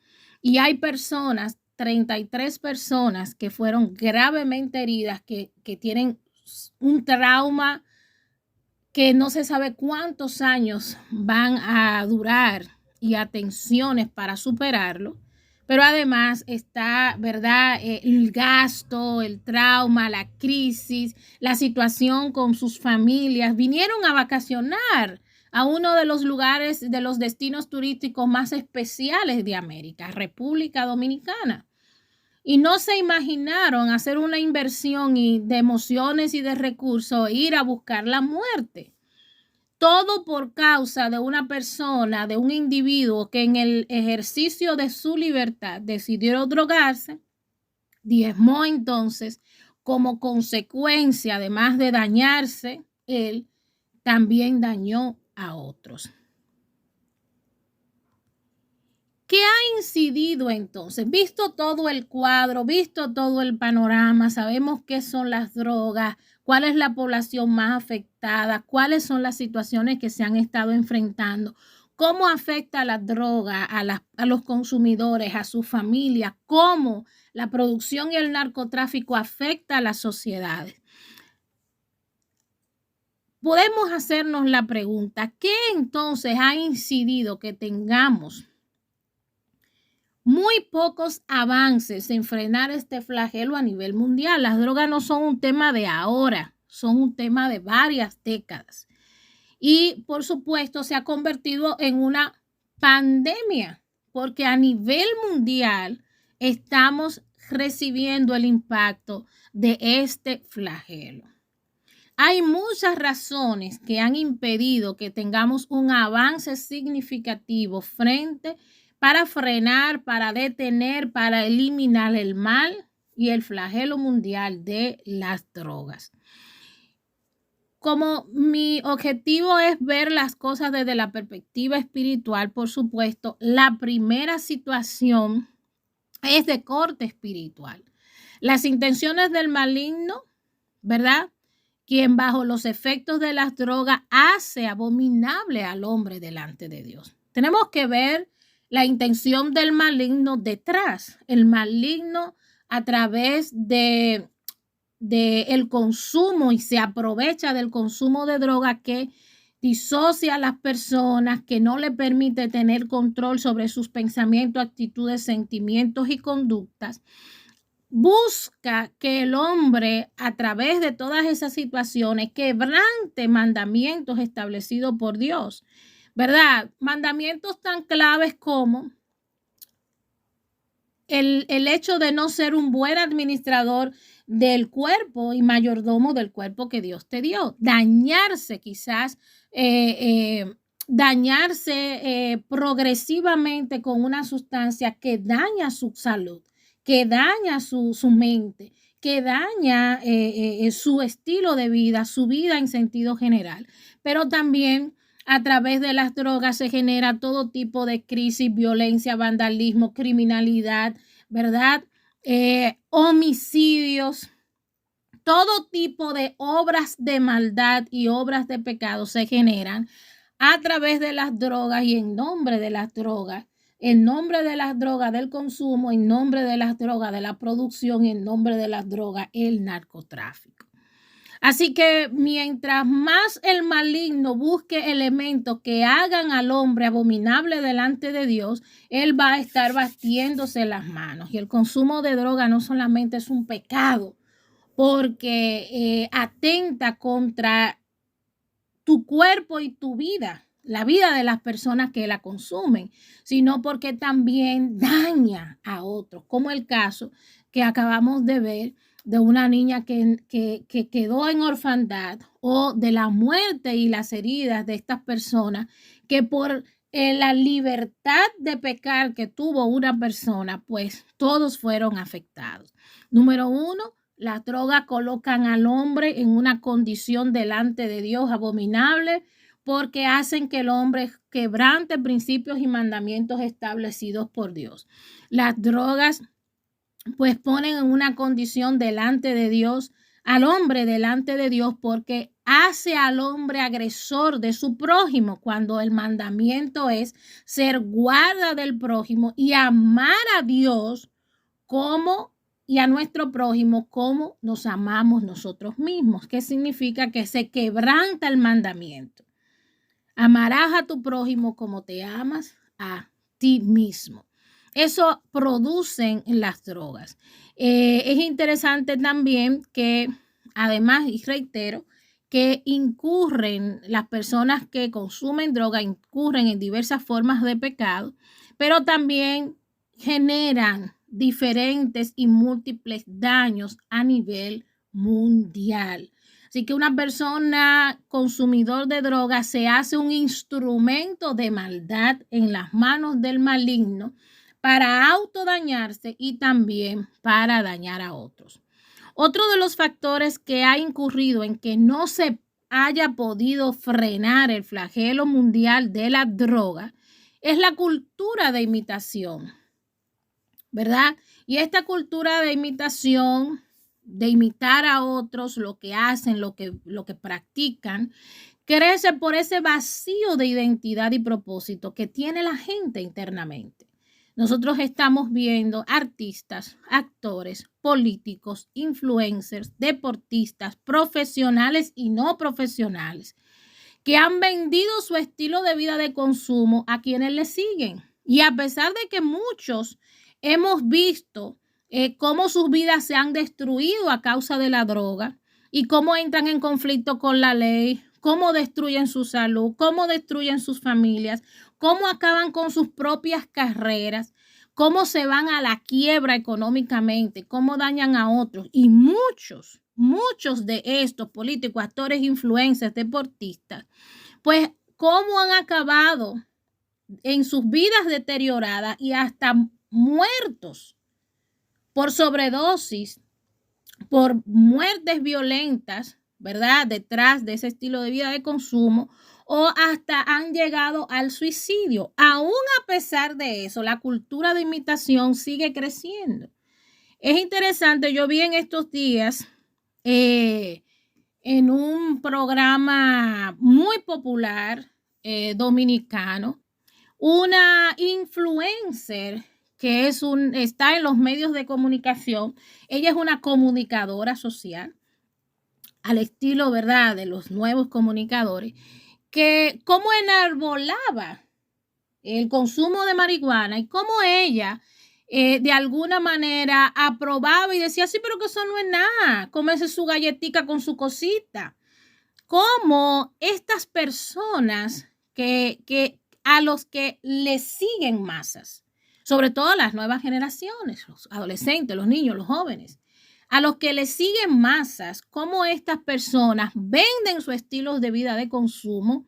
y hay personas, 33 personas que fueron gravemente heridas, que tienen un trauma que no se sabe cuántos años van a durar y atenciones para superarlo, pero además está, ¿verdad?, el gasto, el trauma, la crisis, la situación con sus familias. Vinieron a vacacionar a uno de los lugares, de los destinos turísticos más especiales de América, República Dominicana. Y no se imaginaron hacer una inversión de emociones y de recursos, ir a buscar la muerte. Todo por causa de una persona, de un individuo que en el ejercicio de su libertad decidió drogarse, diezmó entonces como consecuencia, además de dañarse, él también dañó a otros. ¿Qué ha incidido entonces? Visto todo el cuadro, visto todo el panorama, sabemos qué son las drogas, cuál es la población más afectada, cuáles son las situaciones que se han estado enfrentando, cómo afecta la droga a los consumidores, a su familia, cómo la producción y el narcotráfico afecta a las sociedades. Podemos hacernos la pregunta, ¿qué entonces ha incidido que tengamos muy pocos avances en frenar este flagelo a nivel mundial? Las drogas no son un tema de ahora, son un tema de varias décadas. Y por supuesto se ha convertido en una pandemia, porque a nivel mundial estamos recibiendo el impacto de este flagelo. Hay muchas razones que han impedido que tengamos un avance significativo para frenar, para detener, para eliminar el mal y el flagelo mundial de las drogas. Como mi objetivo es ver las cosas desde la perspectiva espiritual, por supuesto, la primera situación es de corte espiritual. Las intenciones del maligno, ¿verdad? Quien bajo los efectos de las drogas hace abominable al hombre delante de Dios. Tenemos que ver la intención del maligno detrás. El maligno a través de el consumo y se aprovecha del consumo de droga que disocia a las personas, que no le permite tener control sobre sus pensamientos, actitudes, sentimientos y conductas. Busca que el hombre, a través de todas esas situaciones, quebrante mandamientos establecidos por Dios, ¿verdad? Mandamientos tan claves como el hecho de no ser un buen administrador del cuerpo y mayordomo del cuerpo que Dios te dio. Dañarse quizás, progresivamente con una sustancia que daña su salud, que daña su mente, que daña su estilo de vida, su vida en sentido general. Pero también a través de las drogas se genera todo tipo de crisis, violencia, vandalismo, criminalidad, ¿verdad? Homicidios, todo tipo de obras de maldad y obras de pecado se generan a través de las drogas y en nombre de las drogas, en nombre de las drogas del consumo, en nombre de las drogas de la producción, en nombre de las drogas el narcotráfico. Así que mientras más el maligno busque elementos que hagan al hombre abominable delante de Dios, él va a estar batiéndose las manos. Y el consumo de droga no solamente es un pecado, porque atenta contra tu cuerpo y tu vida, la vida de las personas que la consumen, sino porque también daña a otros, como el caso que acabamos de ver de una niña que quedó en orfandad, o de la muerte y las heridas de estas personas que por la libertad de pecar que tuvo una persona, pues todos fueron afectados. Número uno, las drogas colocan al hombre en una condición delante de Dios abominable, porque hacen que el hombre quebrante principios y mandamientos establecidos por Dios. Las drogas pues ponen en una condición delante de Dios, al hombre delante de Dios, porque hace al hombre agresor de su prójimo, cuando el mandamiento es ser guarda del prójimo y amar a Dios y a nuestro prójimo como nos amamos nosotros mismos. ¿Qué significa? Que se quebranta el mandamiento. Amarás a tu prójimo como te amas a ti mismo. Eso producen las drogas. Es interesante también que, además, y reitero, que las personas que consumen droga incurren en diversas formas de pecado, pero también generan diferentes y múltiples daños a nivel mundial. Así que una persona consumidor de drogas se hace un instrumento de maldad en las manos del maligno para autodañarse y también para dañar a otros. Otro de los factores que ha incurrido en que no se haya podido frenar el flagelo mundial de la droga es la cultura de imitación, ¿verdad? Y esta cultura de imitación, de imitar a otros, lo que hacen, lo que practican, crece por ese vacío de identidad y propósito que tiene la gente internamente. Nosotros estamos viendo artistas, actores, políticos, influencers, deportistas, profesionales y no profesionales, que han vendido su estilo de vida de consumo a quienes le siguen. Y a pesar de que muchos hemos visto cómo sus vidas se han destruido a causa de la droga y cómo entran en conflicto con la ley, cómo destruyen su salud, cómo destruyen sus familias, cómo acaban con sus propias carreras, cómo se van a la quiebra económicamente, cómo dañan a otros. Y muchos de estos políticos, actores, influencers, deportistas, pues cómo han acabado en sus vidas deterioradas y hasta muertos por sobredosis, por muertes violentas, ¿verdad? Detrás de ese estilo de vida de consumo, o hasta han llegado al suicidio. Aún a pesar de eso, la cultura de imitación sigue creciendo. Es interesante, yo vi en estos días en un programa muy popular dominicano, una influencer que está en los medios de comunicación. Ella es una comunicadora social, al estilo, ¿verdad?, de los nuevos comunicadores, que cómo enarbolaba el consumo de marihuana y cómo ella de alguna manera aprobaba y decía, sí, pero que eso no es nada, cómese su galletica con su cosita. Cómo estas personas que a los que le siguen masas, sobre todo las nuevas generaciones, los adolescentes, los niños, los jóvenes, a los que le siguen masas, cómo estas personas venden su estilo de vida de consumo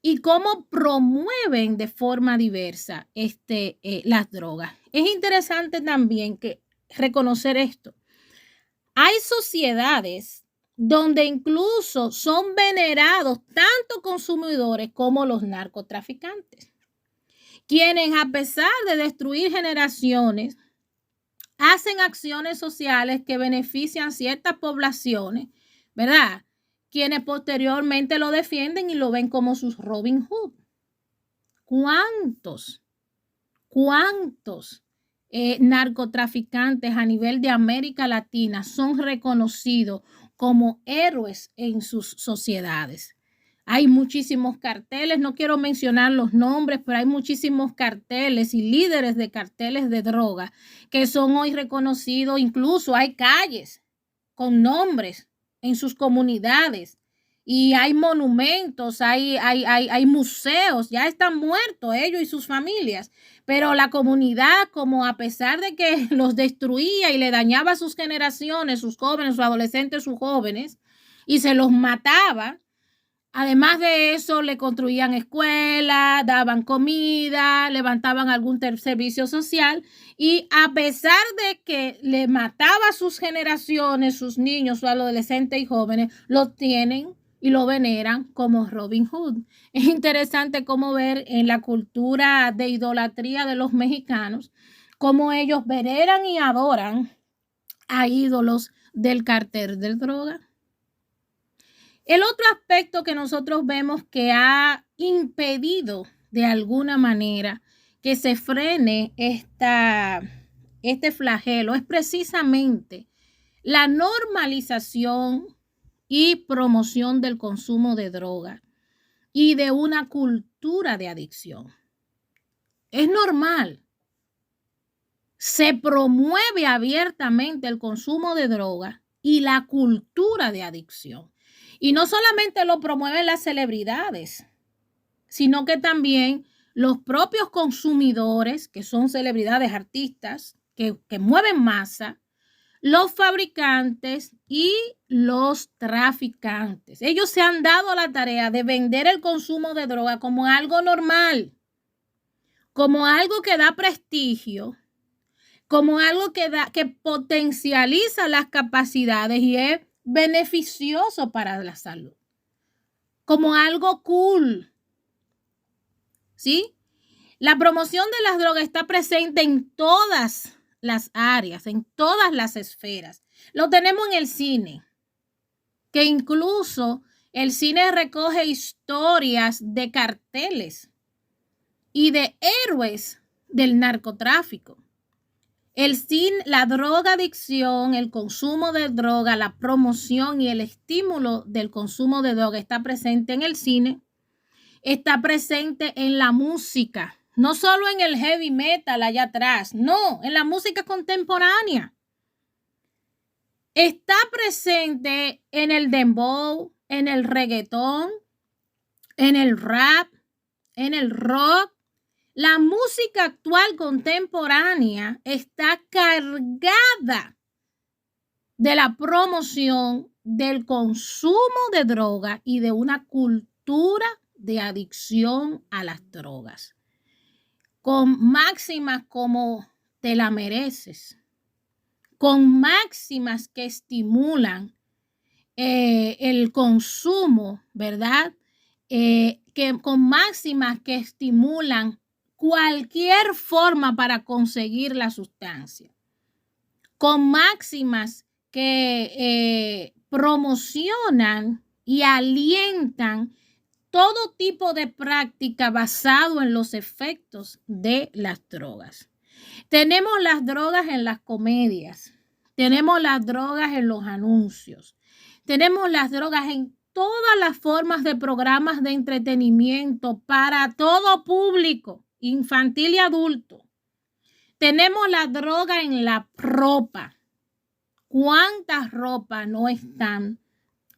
y cómo promueven de forma diversa las drogas. Es interesante también reconocer esto. Hay sociedades donde incluso son venerados tanto consumidores como los narcotraficantes, quienes a pesar de destruir generaciones, hacen acciones sociales que benefician ciertas poblaciones, ¿verdad? Quienes posteriormente lo defienden y lo ven como sus Robin Hood. ¿Cuántos narcotraficantes a nivel de América Latina son reconocidos como héroes en sus sociedades? Hay muchísimos carteles, no quiero mencionar los nombres, pero hay muchísimos carteles y líderes de carteles de droga que son hoy reconocidos. Incluso hay calles con nombres en sus comunidades y hay monumentos, hay museos. Ya están muertos ellos y sus familias, pero la comunidad, como a pesar de que los destruía y le dañaba a sus generaciones, sus jóvenes, sus adolescentes, sus jóvenes, y se los mataba, además de eso, le construían escuelas, daban comida, levantaban algún servicio social, y a pesar de que le mataba a sus generaciones, sus niños, sus adolescentes y jóvenes, lo tienen y lo veneran como Robin Hood. Es interesante cómo ver en la cultura de idolatría de los mexicanos, cómo ellos veneran y adoran a ídolos del cartel de droga. El otro aspecto que nosotros vemos que ha impedido de alguna manera que se frene este flagelo es precisamente la normalización y promoción del consumo de droga y de una cultura de adicción. Es normal. Se promueve abiertamente el consumo de droga y la cultura de adicción. Y no solamente lo promueven las celebridades, sino que también los propios consumidores, que son celebridades, artistas, que mueven masa, los fabricantes y los traficantes. Ellos se han dado la tarea de vender el consumo de droga como algo normal, como algo que da prestigio, como algo que potencializa las capacidades y es beneficioso para la salud, como algo cool. ¿Sí? La promoción de las drogas está presente en todas las áreas, en todas las esferas. Lo tenemos en el cine, que incluso El cine recoge historias de carteles y de héroes del narcotráfico. El cine, la drogadicción, el consumo de droga, la promoción y el estímulo del consumo de droga está presente en el cine, está presente en la música, no solo en el heavy metal allá atrás, no, en la música contemporánea. Está presente en el dembow, en el reggaetón, en el rap, en el rock. La música actual contemporánea está cargada de la promoción del consumo de droga y de una cultura de adicción a las drogas, con máximas como te la mereces, con máximas que estimulan el consumo, ¿verdad? Con máximas que estimulan cualquier forma para conseguir la sustancia, con máximas que promocionan y alientan todo tipo de práctica basado en los efectos de las drogas. Tenemos las drogas en las comedias, tenemos las drogas en los anuncios, tenemos las drogas en todas las formas de programas de entretenimiento para todo público, infantil y adulto. Tenemos la droga en la ropa. ¿Cuántas ropas no están,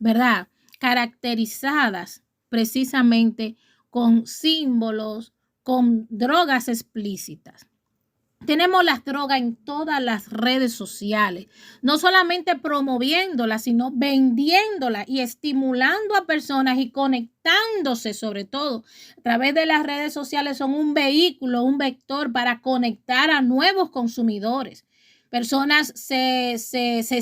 verdad, caracterizadas precisamente con símbolos, con drogas explícitas? Tenemos las drogas en todas las redes sociales, no solamente promoviéndolas, sino vendiéndolas y estimulando a personas y conectándose sobre todo. A través de las redes sociales son un vehículo, un vector para conectar a nuevos consumidores. Personas se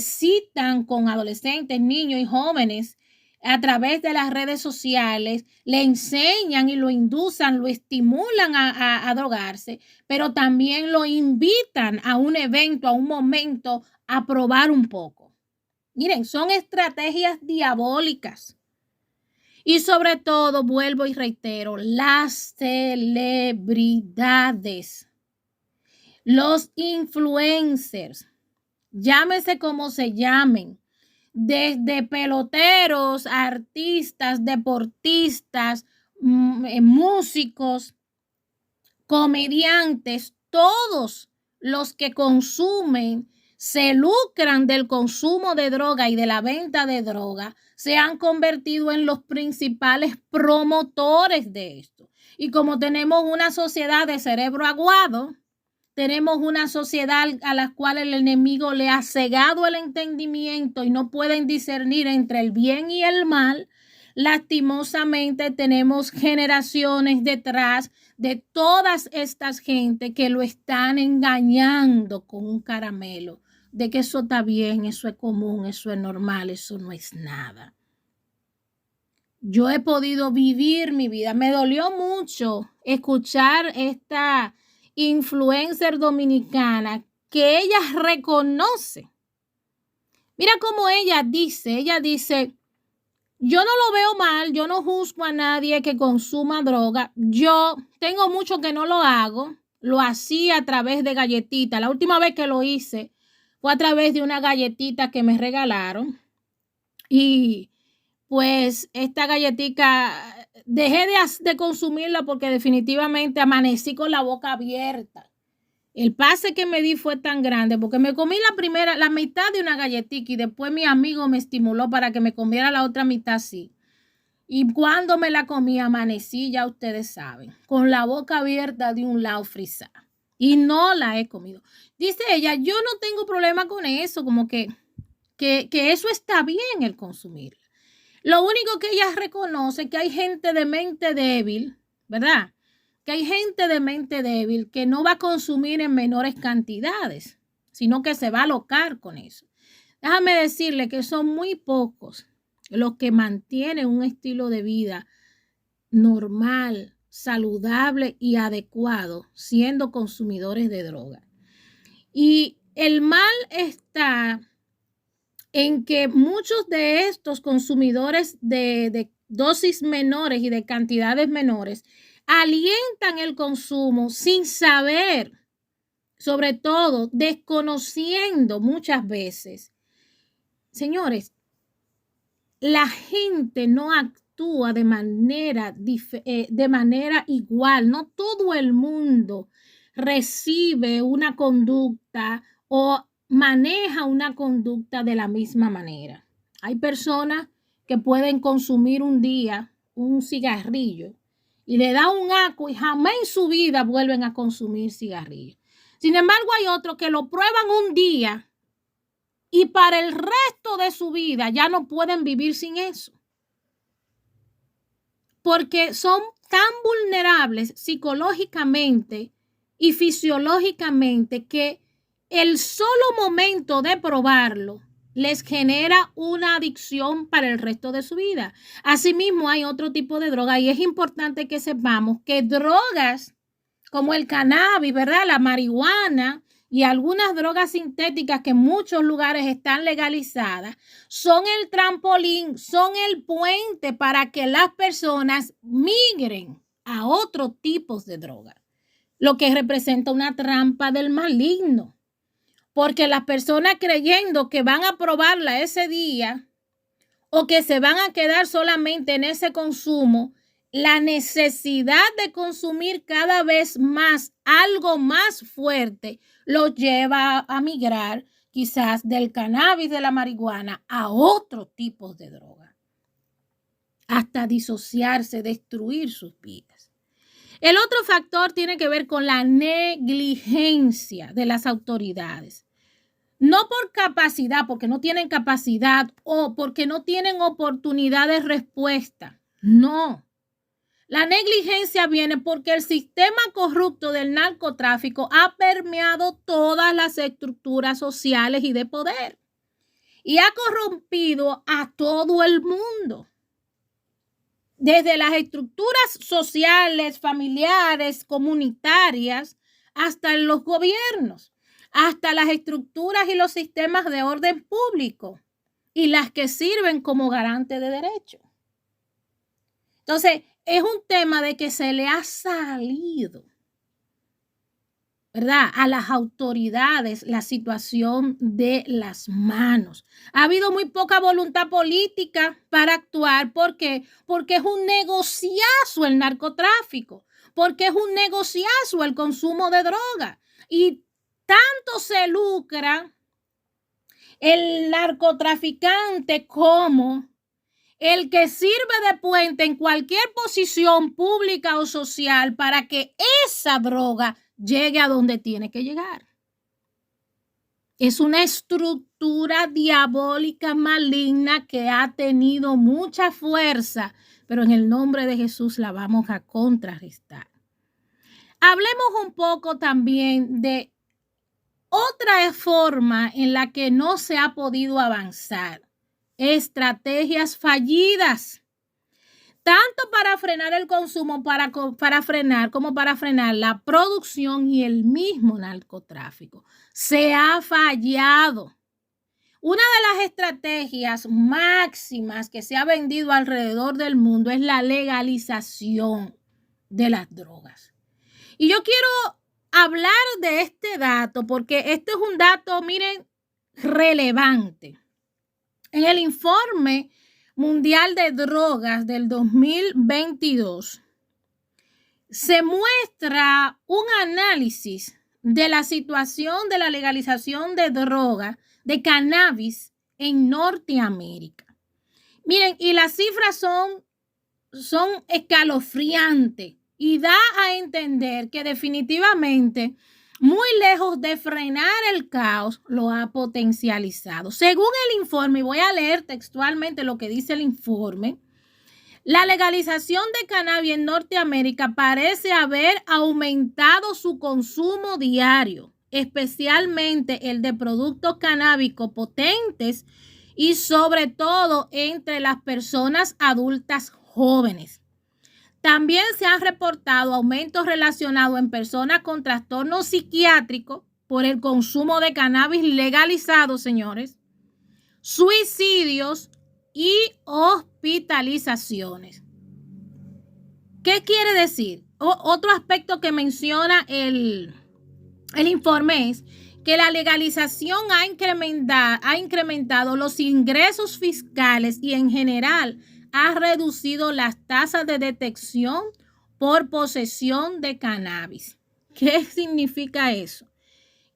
citan con adolescentes, niños y jóvenes a través de las redes sociales, le enseñan y lo inducen, lo estimulan a drogarse, pero también lo invitan a un evento, a un momento, a probar un poco. Miren, son estrategias diabólicas. Y sobre todo, vuelvo y reitero, las celebridades, los influencers, llámese como se llamen, desde peloteros, artistas, deportistas, músicos, comediantes, todos los que consumen, se lucran del consumo de droga y de la venta de droga, se han convertido en los principales promotores de esto. Y como tenemos una sociedad de cerebro aguado, tenemos una sociedad a la cual el enemigo le ha cegado el entendimiento y no pueden discernir entre el bien y el mal. Lastimosamente tenemos generaciones detrás de todas estas gente que lo están engañando con un caramelo de que eso está bien, eso es común, eso es normal, eso no es nada. Yo he podido vivir mi vida. Me dolió mucho escuchar esta influencer dominicana que ella reconoce. Mira cómo ella dice, yo no lo veo mal, yo no juzgo a nadie que consuma droga, yo tengo mucho que no lo hago, lo hacía a través de galletitas, la última vez que lo hice fue a través de una galletita que me regalaron y pues esta galletita dejé de consumirla porque definitivamente amanecí con la boca abierta. El pase que me di fue tan grande porque me comí la mitad de una galletita y después mi amigo me estimuló para que me comiera la otra mitad así. Y cuando me la comí amanecí, ya ustedes saben, con la boca abierta de un lado frisada. Y no la he comido. Dice ella, yo no tengo problema con eso, como que eso está bien el consumir. Lo único que ella reconoce es que hay gente de mente débil, ¿verdad? Que hay gente de mente débil que no va a consumir en menores cantidades, sino que se va a alocar con eso. Déjame decirle que son muy pocos los que mantienen un estilo de vida normal, saludable y adecuado siendo consumidores de droga. Y el mal está en que muchos de estos consumidores de dosis menores y de cantidades menores alientan el consumo sin saber, sobre todo desconociendo muchas veces. Señores, la gente no actúa de manera igual. No todo el mundo recibe una conducta o maneja una conducta de la misma manera. Hay personas que pueden consumir un día un cigarrillo y le da un asco y jamás en su vida vuelven a consumir cigarrillo. Sin embargo, hay otros que lo prueban un día y para el resto de su vida ya no pueden vivir sin eso. Porque son tan vulnerables psicológicamente y fisiológicamente que el solo momento de probarlo les genera una adicción para el resto de su vida. Asimismo, hay otro tipo de droga y es importante que sepamos que drogas como el cannabis, ¿verdad? La marihuana y algunas drogas sintéticas que en muchos lugares están legalizadas, son el trampolín, son el puente para que las personas migren a otros tipos de drogas, lo que representa una trampa del maligno, porque las personas creyendo que van a probarla ese día o que se van a quedar solamente en ese consumo, la necesidad de consumir cada vez más algo más fuerte los lleva a migrar quizás del cannabis, de la marihuana, a otro tipo de droga, hasta disociarse, destruir sus vidas. El otro factor tiene que ver con la negligencia de las autoridades. No por capacidad, porque no tienen capacidad o porque no tienen oportunidad de respuesta. No. La negligencia viene porque el sistema corrupto del narcotráfico ha permeado todas las estructuras sociales y de poder y ha corrompido a todo el mundo. Desde las estructuras sociales, familiares, comunitarias, hasta los gobiernos, hasta las estructuras y los sistemas de orden público y las que sirven como garante de derechos. Entonces, es un tema de que se le ha salido, ¿verdad?, a las autoridades la situación de las manos. Ha habido muy poca voluntad política para actuar. ¿Por qué? Porque es un negociazo el narcotráfico, porque es un negociazo el consumo de droga. Y tanto se lucra el narcotraficante como el que sirve de puente en cualquier posición pública o social para que esa droga llegue a donde tiene que llegar. Es una estructura diabólica maligna que ha tenido mucha fuerza, pero en el nombre de Jesús la vamos a contrarrestar. Hablemos un poco también de otra forma en la que no se ha podido avanzar. Estrategias fallidas, tanto para frenar el consumo, para frenar como para frenar la producción y el mismo narcotráfico. Se ha fallado. Una de las estrategias máximas que se ha vendido alrededor del mundo es la legalización de las drogas. Y yo quiero hablar de este dato porque este es un dato, miren, relevante. En el informe mundial de drogas del 2022 se muestra un análisis de la situación de la legalización de drogas, de cannabis en Norteamérica. Miren, y las cifras son escalofriantes y da a entender que definitivamente, muy lejos de frenar el caos, lo ha potencializado. Según el informe, y voy a leer textualmente lo que dice el informe, la legalización de cannabis en Norteamérica parece haber aumentado su consumo diario, especialmente el de productos canábicos potentes y sobre todo entre las personas adultas jóvenes. También se han reportado aumentos relacionados en personas con trastornos psiquiátricos por el consumo de cannabis legalizado, señores. suicidios y hospitalizaciones. ¿Qué quiere decir? Otro aspecto que menciona el informe es que la legalización ha incrementado los ingresos fiscales y en general ha reducido las tasas de detección por posesión de cannabis. ¿Qué significa eso?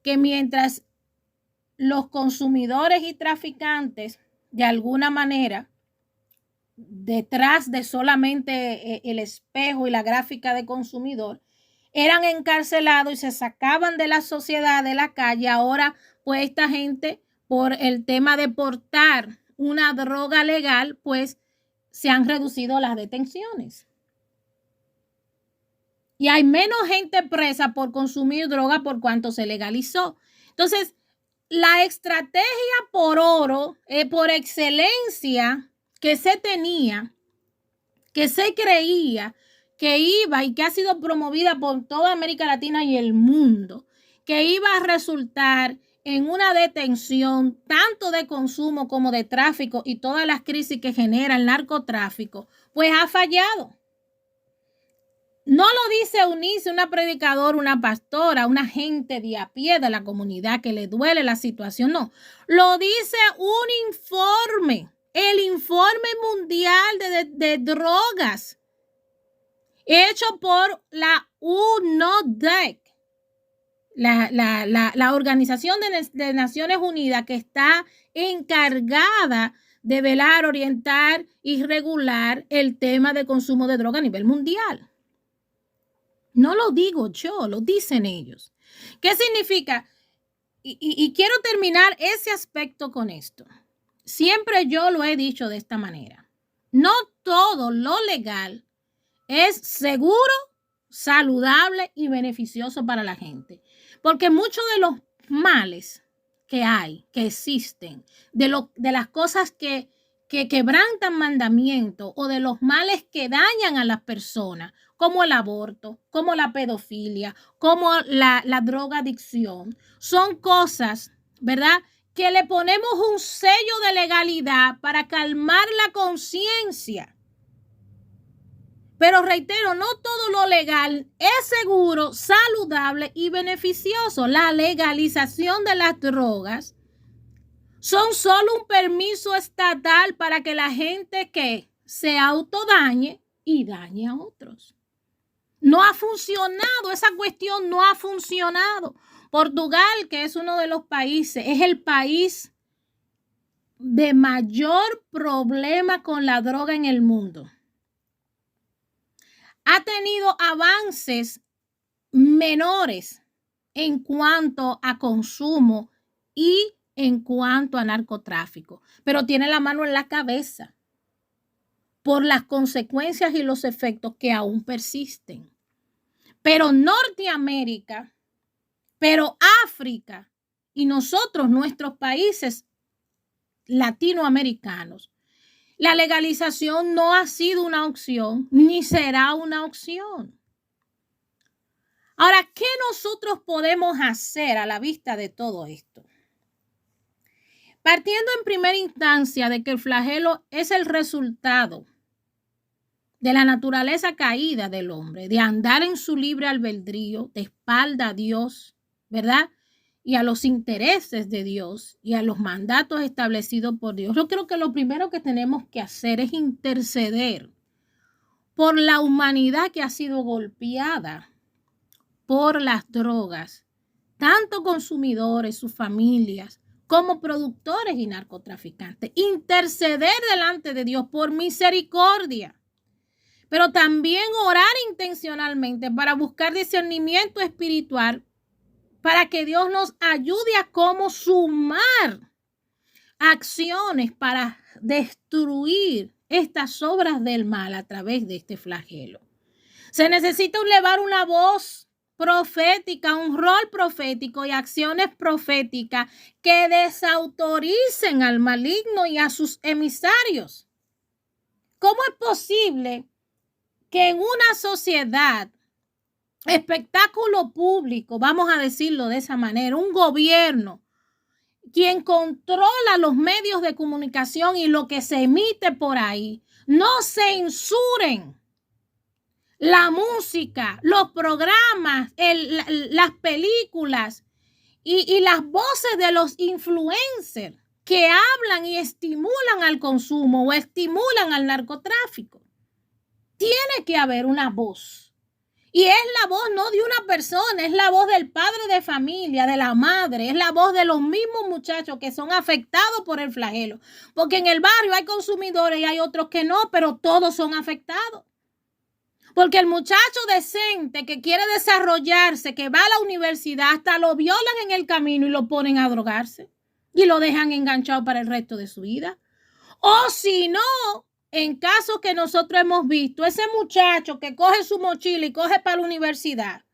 Que mientras los consumidores y traficantes, de alguna manera, detrás de solamente el espejo y la gráfica de consumidor, eran encarcelados y se sacaban de la sociedad, de la calle, ahora pues esta gente, por el tema de portar una droga legal, pues se han reducido las detenciones. Y hay menos gente presa por consumir droga por cuanto se legalizó. Entonces, la estrategia por oro, por excelencia que se tenía, que se creía que iba y que ha sido promovida por toda América Latina y el mundo, que iba a resultar en una detención tanto de consumo como de tráfico y todas las crisis que genera el narcotráfico, pues ha fallado. No lo dice Eunice, una predicadora, una pastora, una gente de a pie de la comunidad que le duele la situación, no. Lo dice un informe, el informe mundial de drogas, hecho por la UNODC, la Organización de Naciones Unidas, que está encargada de velar, orientar y regular el tema de consumo de droga a nivel mundial. No lo digo yo, lo dicen ellos. ¿Qué significa? Y quiero terminar ese aspecto con esto. Siempre yo lo he dicho de esta manera. No todo lo legal es seguro, saludable y beneficioso para la gente. Porque muchos de los males que hay, que existen, de las cosas que quebrantan mandamientos o de los males que dañan a las personas, como el aborto, como la pedofilia, como la drogadicción, son cosas, ¿verdad?, que le ponemos un sello de legalidad para calmar la conciencia. Pero reitero, no todo lo legal es seguro, saludable y beneficioso. La legalización de las drogas son solo un permiso estatal para que la gente que se autodañe y dañe a otros. No ha funcionado, esa cuestión no ha funcionado. Portugal, que es uno de los países, es el país de mayor problema con la droga en el mundo. Ha tenido avances menores en cuanto a consumo y en cuanto a narcotráfico, pero tiene la mano en la cabeza por las consecuencias y los efectos que aún persisten. Pero Norteamérica, pero África y nosotros, nuestros países latinoamericanos, la legalización no ha sido una opción ni será una opción. Ahora, ¿qué nosotros podemos hacer a la vista de todo esto? Partiendo en primera instancia de que el flagelo es el resultado de la naturaleza caída del hombre, de andar en su libre albedrío, de espalda a Dios, ¿verdad?, y a los intereses de Dios y a los mandatos establecidos por Dios. Yo creo que lo primero que tenemos que hacer es interceder por la humanidad que ha sido golpeada por las drogas, tanto consumidores, sus familias, como productores y narcotraficantes. Interceder delante de Dios por misericordia, pero también orar intencionalmente para buscar discernimiento espiritual, para que Dios nos ayude a cómo sumar acciones para destruir estas obras del mal a través de este flagelo. Se necesita elevar una voz profética, un rol profético y acciones proféticas que desautoricen al maligno y a sus emisarios. ¿Cómo es posible que en una sociedad, espectáculo público, vamos a decirlo de esa manera, un gobierno quien controla los medios de comunicación y lo que se emite por ahí, no censuren la música, los programas, las películas y las voces de los influencers que hablan y estimulan al consumo o estimulan al narcotráfico. Tiene que haber una voz. Y es la voz no de una persona, es la voz del padre de familia, de la madre, es la voz de los mismos muchachos que son afectados por el flagelo. Porque en el barrio hay consumidores y hay otros que no, pero todos son afectados. Porque el muchacho decente que quiere desarrollarse, que va a la universidad, hasta lo violan en el camino y lo ponen a drogarse. Y lo dejan enganchado para el resto de su vida. O si no, en casos que nosotros hemos visto, ese muchacho que coge su mochila y coge para la universidad,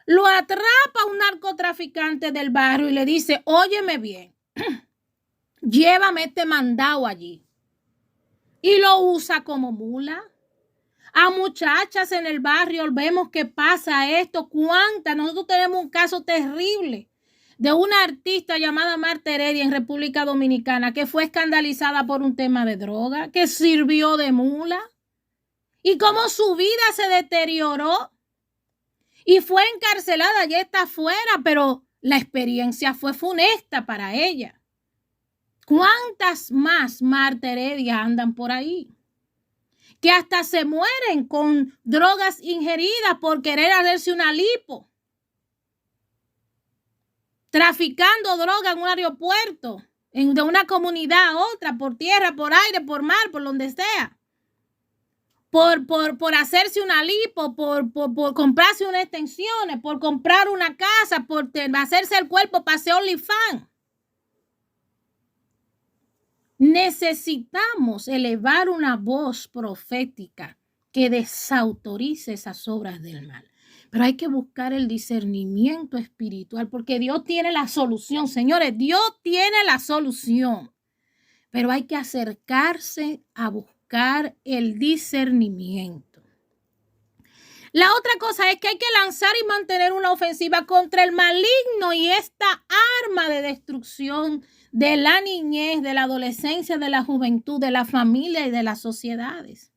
lo atrapa un narcotraficante del barrio y le dice, óyeme bien, llévame este mandado allí. Y lo usa como mula. A muchachas en el barrio vemos que pasa esto. ¿Cuántas? Nosotros tenemos un caso terrible de una artista llamada Marta Heredia en República Dominicana que fue escandalizada por un tema de droga, que sirvió de mula y cómo su vida se deterioró y fue encarcelada, ya está afuera, pero la experiencia fue funesta para ella. ¿Cuántas más Marta Heredia andan por ahí? Que hasta se mueren con drogas ingeridas por querer hacerse una lipo. Traficando droga en un aeropuerto, de una comunidad a otra, por tierra, por aire, por mar, por donde sea. Por hacerse una lipo, por comprarse unas extensiones, por comprar una casa, por hacerse el cuerpo para hacer OnlyFans. Necesitamos elevar una voz profética que desautorice esas obras del mal. Pero hay que buscar el discernimiento espiritual porque Dios tiene la solución, señores. Dios tiene la solución. Pero hay que acercarse a buscar el discernimiento. La otra cosa es que hay que lanzar y mantener una ofensiva contra el maligno y esta arma de destrucción de la niñez, de la adolescencia, de la juventud, de la familia y de las sociedades.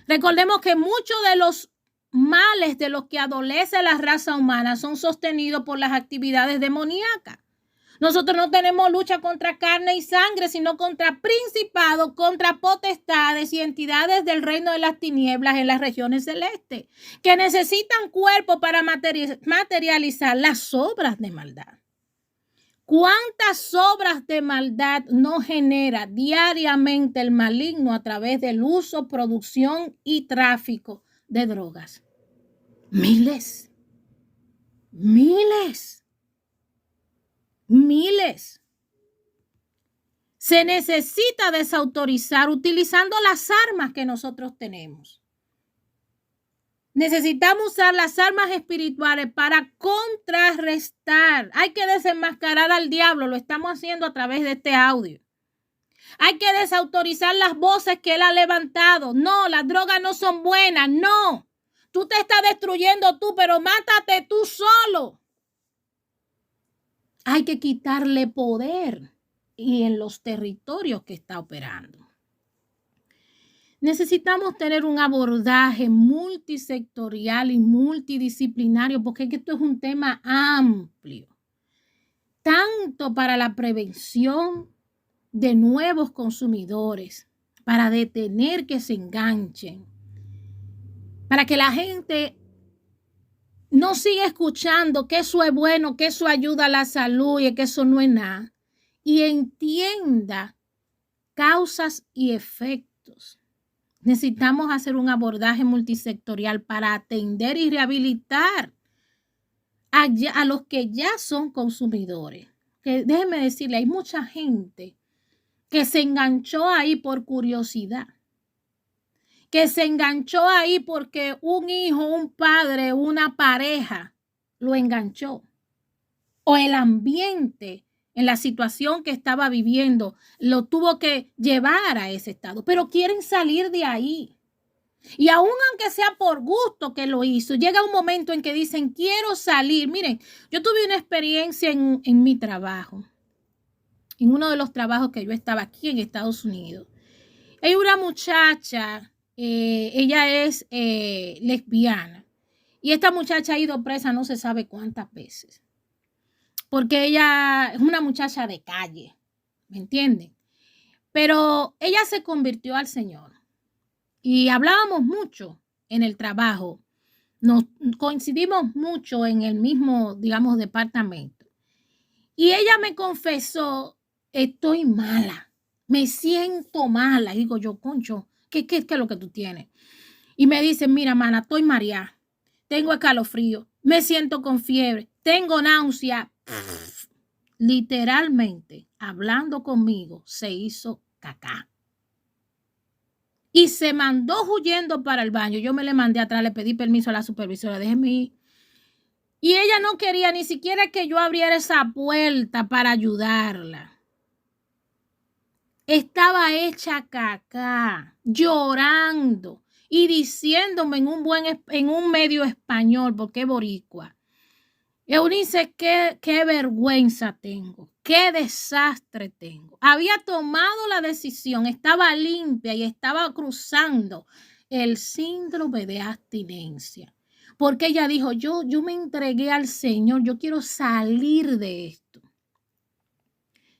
Recordemos que muchos de los males de los que adolece la raza humana son sostenidos por las actividades demoníacas. Nosotros no tenemos lucha contra carne y sangre, sino contra principados, contra potestades y entidades del reino de las tinieblas en las regiones celestes, que necesitan cuerpo para materializar las obras de maldad. ¿Cuántas obras de maldad no genera diariamente el maligno a través del uso, producción y tráfico de drogas? Miles. Se necesita desautorizar utilizando las armas que nosotros tenemos. Necesitamos usar las armas espirituales para contrarrestar. Hay que desenmascarar al diablo. Lo estamos haciendo a través de este audio. Hay que desautorizar las voces que él ha levantado. No, las drogas no son buenas. No. Tú te estás destruyendo tú, pero mátate tú solo. Hay que quitarle poder y en los territorios que está operando. Necesitamos tener un abordaje multisectorial y multidisciplinario porque esto es un tema amplio, tanto para la prevención de nuevos consumidores, para detener que se enganchen, para que la gente no siga escuchando que eso es bueno, que eso ayuda a la salud y que eso no es nada, y entienda causas y efectos. Necesitamos hacer un abordaje multisectorial para atender y rehabilitar a los que ya son consumidores. Que déjeme decirle, hay mucha gente que se enganchó ahí por curiosidad, que se enganchó ahí porque un hijo, un padre, una pareja lo enganchó, o el ambiente en la situación que estaba viviendo lo tuvo que llevar a ese estado, pero quieren salir de ahí. Y aun aunque sea por gusto que lo hizo, llega un momento en que dicen, quiero salir. Miren, yo tuve una experiencia en mi trabajo. en uno de los trabajos que yo estaba aquí en Estados Unidos. Hay una muchacha, ella es lesbiana, y esta muchacha ha ido presa no se sabe cuántas veces, porque ella es una muchacha de calle, ¿me entienden? Pero ella se convirtió al Señor y hablábamos mucho en el trabajo, nos coincidimos mucho en el mismo, digamos, departamento. Y ella me confesó, estoy mala, me siento mala. Y digo yo, concho, ¿qué es lo que tú tienes? Y me dice, mira, mana, estoy mareada, tengo escalofrío, me siento con fiebre, tengo náusea. Literalmente, hablando conmigo, se hizo cacá. Y se mandó huyendo para el baño. Yo me le mandé atrás, le pedí permiso a la supervisora, déjeme ir. Y ella no quería ni siquiera que yo abriera esa puerta para ayudarla. Estaba hecha cacá, llorando y diciéndome en un medio español, porque es boricua. Eunice, qué vergüenza tengo, qué desastre tengo. Había tomado la decisión, estaba limpia y estaba cruzando el síndrome de abstinencia. Porque ella dijo, yo me entregué al Señor, yo quiero salir de esto.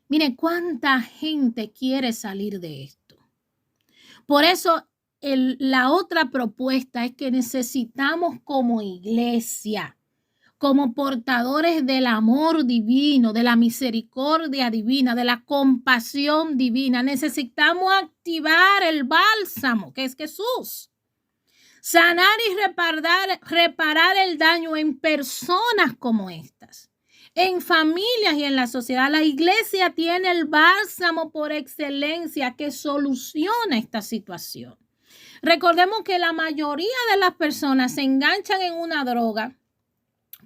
Miren, cuánta gente quiere salir de esto. Por eso la otra propuesta es que necesitamos como iglesia, como portadores del amor divino, de la misericordia divina, de la compasión divina, necesitamos activar el bálsamo, que es Jesús. Sanar y reparar el daño en personas como estas, en familias y en la sociedad. La iglesia tiene el bálsamo por excelencia que soluciona esta situación. Recordemos que la mayoría de las personas se enganchan en una droga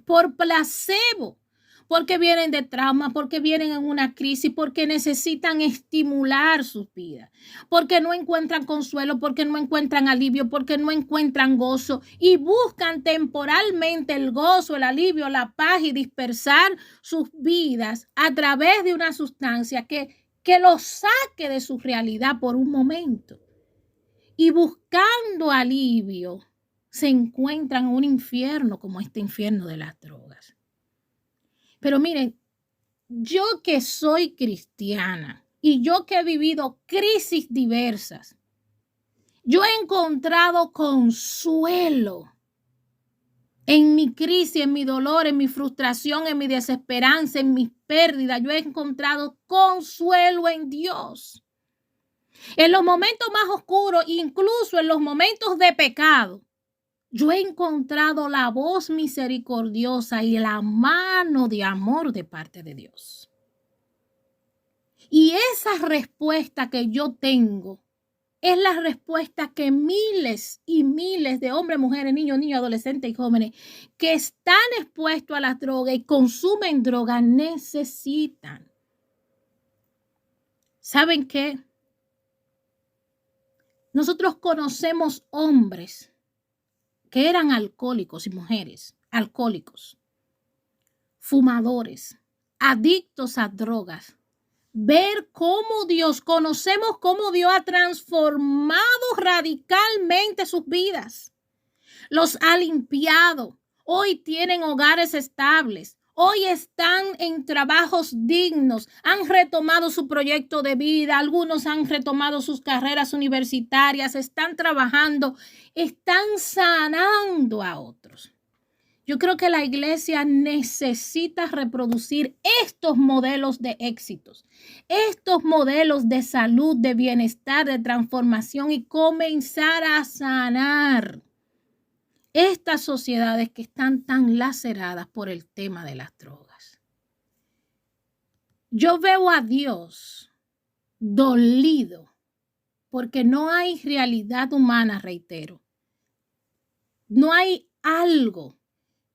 por placebo, porque vienen de trauma, porque vienen en una crisis, porque necesitan estimular sus vidas, porque no encuentran consuelo, porque no encuentran alivio, porque no encuentran gozo y buscan temporalmente el gozo, el alivio, la paz y dispersar sus vidas a través de una sustancia que los saque de su realidad por un momento. Y buscando alivio, se encuentran en un infierno como este infierno de las drogas. Pero miren, yo que soy cristiana y yo que he vivido crisis diversas, yo he encontrado consuelo en mi crisis, en mi dolor, en mi frustración, en mi desesperanza, en mis pérdidas. Yo he encontrado consuelo en Dios. En los momentos más oscuros, incluso en los momentos de pecado, yo he encontrado la voz misericordiosa y la mano de amor de parte de Dios. Y esa respuesta que yo tengo es la respuesta que miles y miles de hombres, mujeres, niños, adolescentes y jóvenes que están expuestos a las drogas y consumen drogas necesitan. ¿Saben qué? Nosotros conocemos hombres que eran alcohólicos y mujeres alcohólicos, fumadores, adictos a drogas. Ver cómo conocemos cómo Dios ha transformado radicalmente sus vidas. Los ha limpiado. Hoy tienen hogares estables. Hoy están en trabajos dignos. Han retomado su proyecto de vida. Algunos han retomado sus carreras universitarias. Están trabajando. Están sanando a otros. Yo creo que la iglesia necesita reproducir estos modelos de éxitos, estos modelos de salud, de bienestar, de transformación y comenzar a sanar estas sociedades que están tan laceradas por el tema de las drogas. Yo veo a Dios dolido porque no hay realidad humana, reitero. No hay algo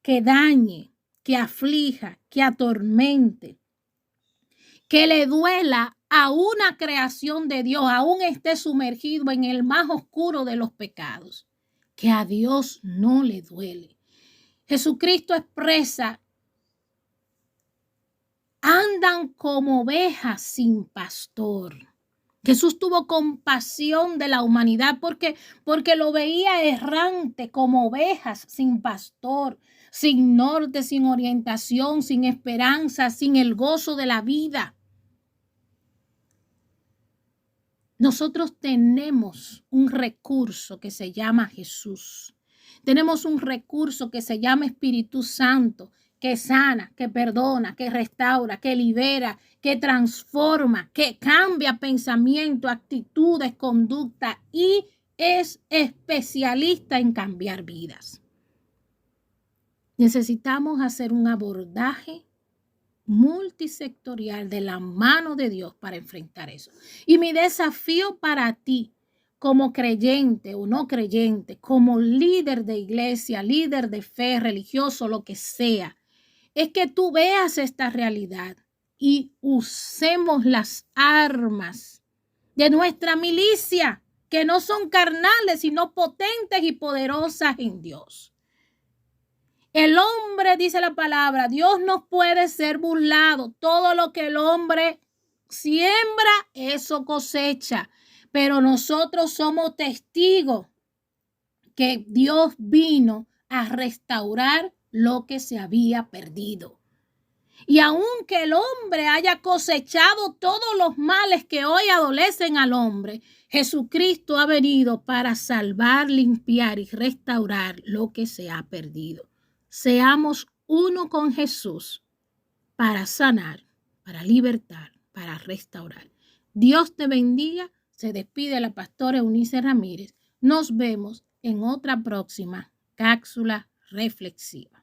que dañe, que aflija, que atormente, que le duela a una creación de Dios, aún esté sumergido en el más oscuro de los pecados, que a Dios no le duele. Jesucristo expresa Andan como ovejas sin pastor. Jesús tuvo compasión de la humanidad porque lo veía errante como ovejas sin pastor, sin norte, sin orientación, sin esperanza, sin el gozo de la vida. Nosotros tenemos un recurso que se llama Jesús. Tenemos un recurso que se llama Espíritu Santo, que sana, que perdona, que restaura, que libera, que transforma, que cambia pensamiento, actitudes, conducta y es especialista en cambiar vidas. Necesitamos hacer un abordaje multisectorial de la mano de Dios para enfrentar eso. Y mi desafío para ti, como creyente o no creyente, como líder de iglesia, líder de fe, religioso, lo que sea, es que tú veas esta realidad y usemos las armas de nuestra milicia, que no son carnales, sino potentes y poderosas en Dios. El hombre, dice la palabra, Dios no puede ser burlado. Todo lo que el hombre siembra, eso cosecha. Pero nosotros somos testigos que Dios vino a restaurar lo que se había perdido. Y aunque el hombre haya cosechado todos los males que hoy adolecen al hombre, Jesucristo ha venido para salvar, limpiar y restaurar lo que se ha perdido. Seamos uno con Jesús para sanar, para libertar, para restaurar. Dios te bendiga. Se despide la pastora Eunice Ramírez. Nos vemos en otra próxima cápsula reflexiva.